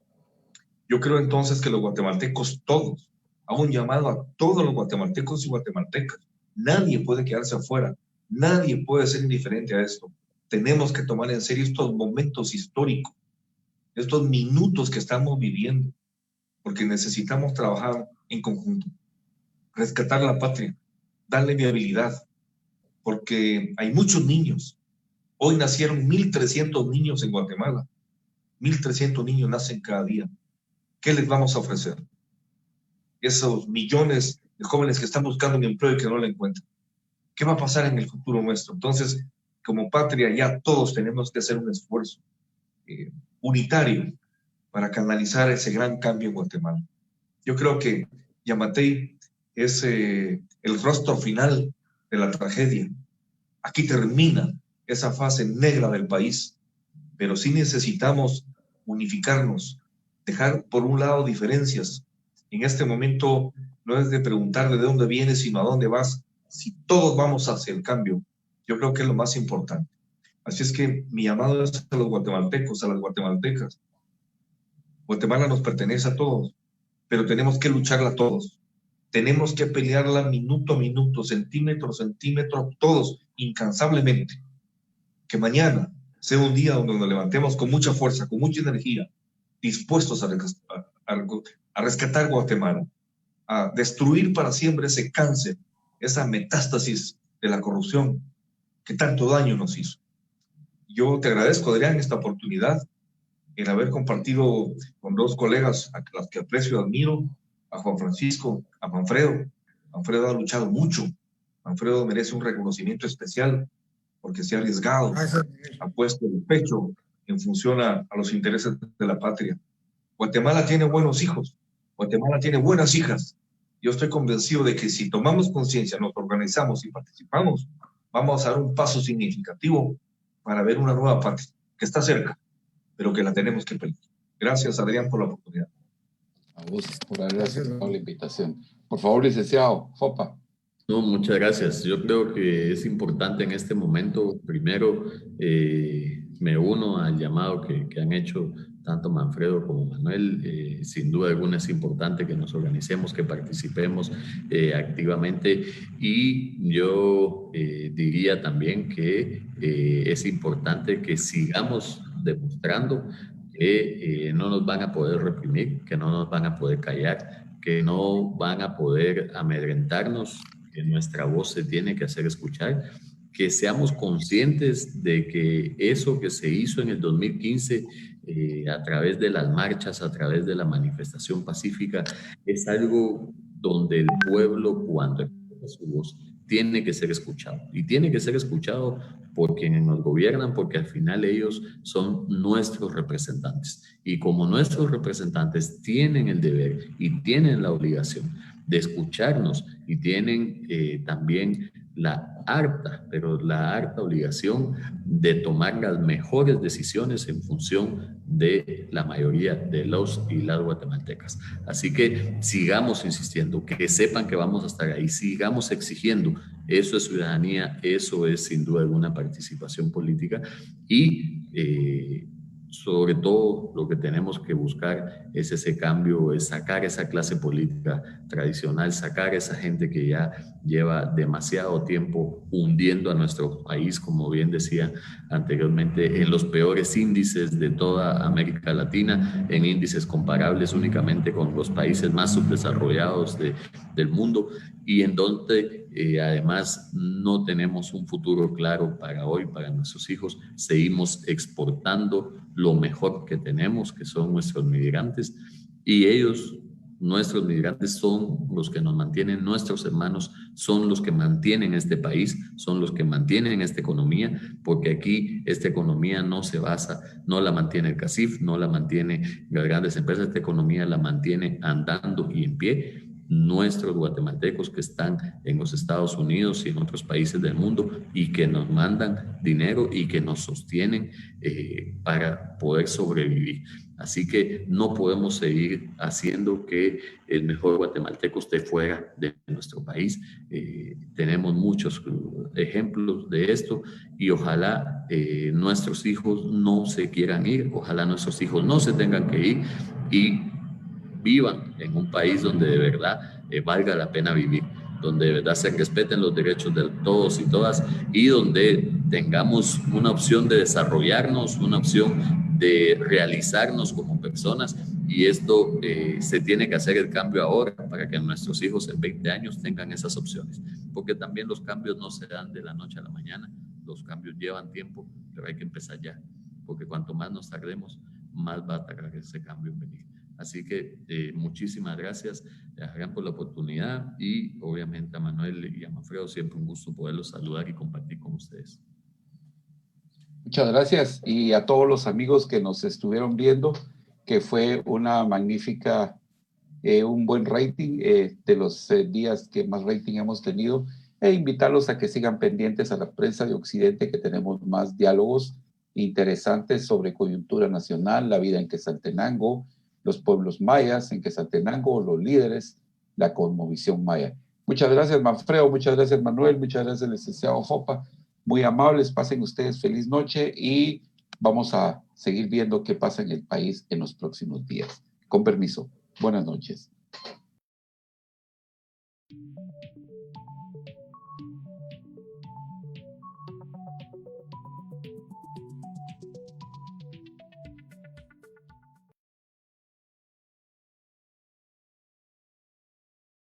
Speaker 6: Yo creo entonces que los guatemaltecos todos, hago un llamado a todos los guatemaltecos y guatemaltecas, nadie puede quedarse afuera, nadie puede ser indiferente a esto. Tenemos que tomar en serio estos momentos históricos, estos minutos que estamos viviendo, porque necesitamos trabajar en conjunto, rescatar la patria, darle viabilidad, porque hay muchos niños. Hoy nacieron 1.300 niños en Guatemala. 1.300 niños nacen cada día. ¿Qué les vamos a ofrecer? Esos millones de jóvenes que están buscando un empleo y que no lo encuentran. ¿Qué va a pasar en el futuro nuestro? Entonces, como patria, ya todos tenemos que hacer un esfuerzo unitario para canalizar ese gran cambio en Guatemala. Yo creo que Yamatei es el rostro final de la tragedia. Aquí termina esa fase negra del país, pero sí necesitamos unificarnos, dejar por un lado diferencias En este momento no es de preguntar de dónde vienes, sino a dónde vas. Si todos vamos hacia el cambio, yo creo que es lo más importante. Así es que mi llamado es a los guatemaltecos, a las guatemaltecas. Guatemala nos pertenece a todos, pero tenemos que lucharla todos. Tenemos que pelearla minuto a minuto, centímetro a centímetro, todos, incansablemente. Que mañana sea un día donde nos levantemos con mucha fuerza, con mucha energía, dispuestos a rescatar Guatemala, a destruir para siempre ese cáncer, esa metástasis de la corrupción que tanto daño nos hizo. Yo te agradezco, Adrián, esta oportunidad, el haber compartido con dos colegas a los que aprecio y admiro, a Juan Francisco, a Manfredo. Manfredo ha luchado mucho. Manfredo merece un reconocimiento especial porque se ha arriesgado, ha puesto el pecho en función a los intereses de la patria. Guatemala tiene buenos hijos, Guatemala tiene buenas hijas. Yo estoy convencido de que si tomamos conciencia, nos organizamos y participamos, vamos a dar un paso significativo para ver una nueva patria que está cerca, pero que la tenemos que pelear. Gracias, Adrián, por la oportunidad.
Speaker 3: A vos por haber aceptado la invitación. Por favor, licenciado Fopa.
Speaker 5: No, muchas gracias. Yo creo que es importante en este momento, primero, me uno al llamado que han hecho tanto Manfredo como Manuel. Sin duda alguna es importante que nos organicemos, que participemos activamente, y yo diría también que es importante que sigamos demostrando que no nos van a poder reprimir, que no nos van a poder callar, que no van a poder amedrentarnos, que nuestra voz se tiene que hacer escuchar, que seamos conscientes de que eso que se hizo en el 2015 a través de las marchas, a través de la manifestación pacífica, es algo donde el pueblo, cuando expresa su voz, tiene que ser escuchado. Y tiene que ser escuchado por quienes nos gobiernan, porque al final ellos son nuestros representantes. Y como nuestros representantes tienen el deber y tienen la obligación de escucharnos, y tienen también la harta obligación de tomar las mejores decisiones en función de la mayoría de los y las guatemaltecas. Así que sigamos insistiendo, que sepan que vamos a estar ahí, sigamos exigiendo. Eso es ciudadanía, eso es sin duda alguna participación política, y sobre todo lo que tenemos que buscar es ese cambio, es sacar esa clase política tradicional, sacar esa gente que ya lleva demasiado tiempo hundiendo a nuestro país, como bien decía anteriormente, en los peores índices de toda América Latina, en índices comparables únicamente con los países más subdesarrollados del mundo, y en donde además no tenemos un futuro claro para hoy, para nuestros hijos. Seguimos exportando lo mejor que tenemos, que son nuestros migrantes, y ellos, nuestros migrantes, son los que nos mantienen, nuestros hermanos son los que mantienen este país, son los que mantienen esta economía, porque aquí esta economía no se basa, no la mantiene el CACIF, no la mantiene las grandes empresas, esta economía la mantiene andando y en pie nuestros guatemaltecos que están en los Estados Unidos y en otros países del mundo, y que nos mandan dinero y que nos sostienen para poder sobrevivir. Así que no podemos seguir haciendo que el mejor guatemalteco esté fuera de nuestro país. Tenemos muchos ejemplos de esto, y ojalá nuestros hijos no se quieran ir, ojalá nuestros hijos no se tengan que ir y vivan en un país donde de verdad valga la pena vivir, donde de verdad se respeten los derechos de todos y todas, y donde tengamos una opción de desarrollarnos, una opción de realizarnos como personas. Y esto se tiene que hacer el cambio ahora, para que nuestros hijos en 20 años tengan esas opciones, porque también los cambios no se dan de la noche a la mañana, los cambios llevan tiempo, pero hay que empezar ya, porque cuanto más nos tardemos, más va a tardar ese cambio en venir. Así que muchísimas gracias, Adrián, por la oportunidad, y obviamente a Manuel y a Manfredo, siempre un gusto poderlos saludar y compartir con ustedes.
Speaker 3: Muchas gracias, y a todos los amigos que nos estuvieron viendo, que fue una magnífica, un buen rating, de los días que más rating hemos tenido, e invitarlos a que sigan pendientes a la Prensa de Occidente, que tenemos más diálogos interesantes sobre coyuntura nacional, la vida en Quetzaltenango, los pueblos mayas, en Quetzaltenango, los líderes, la cosmovisión maya. Muchas gracias, Manfredo, muchas gracias, Manuel, muchas gracias, licenciado Jopa. Muy amables, pasen ustedes feliz noche y vamos a seguir viendo qué pasa en el país en los próximos días. Con permiso, buenas noches.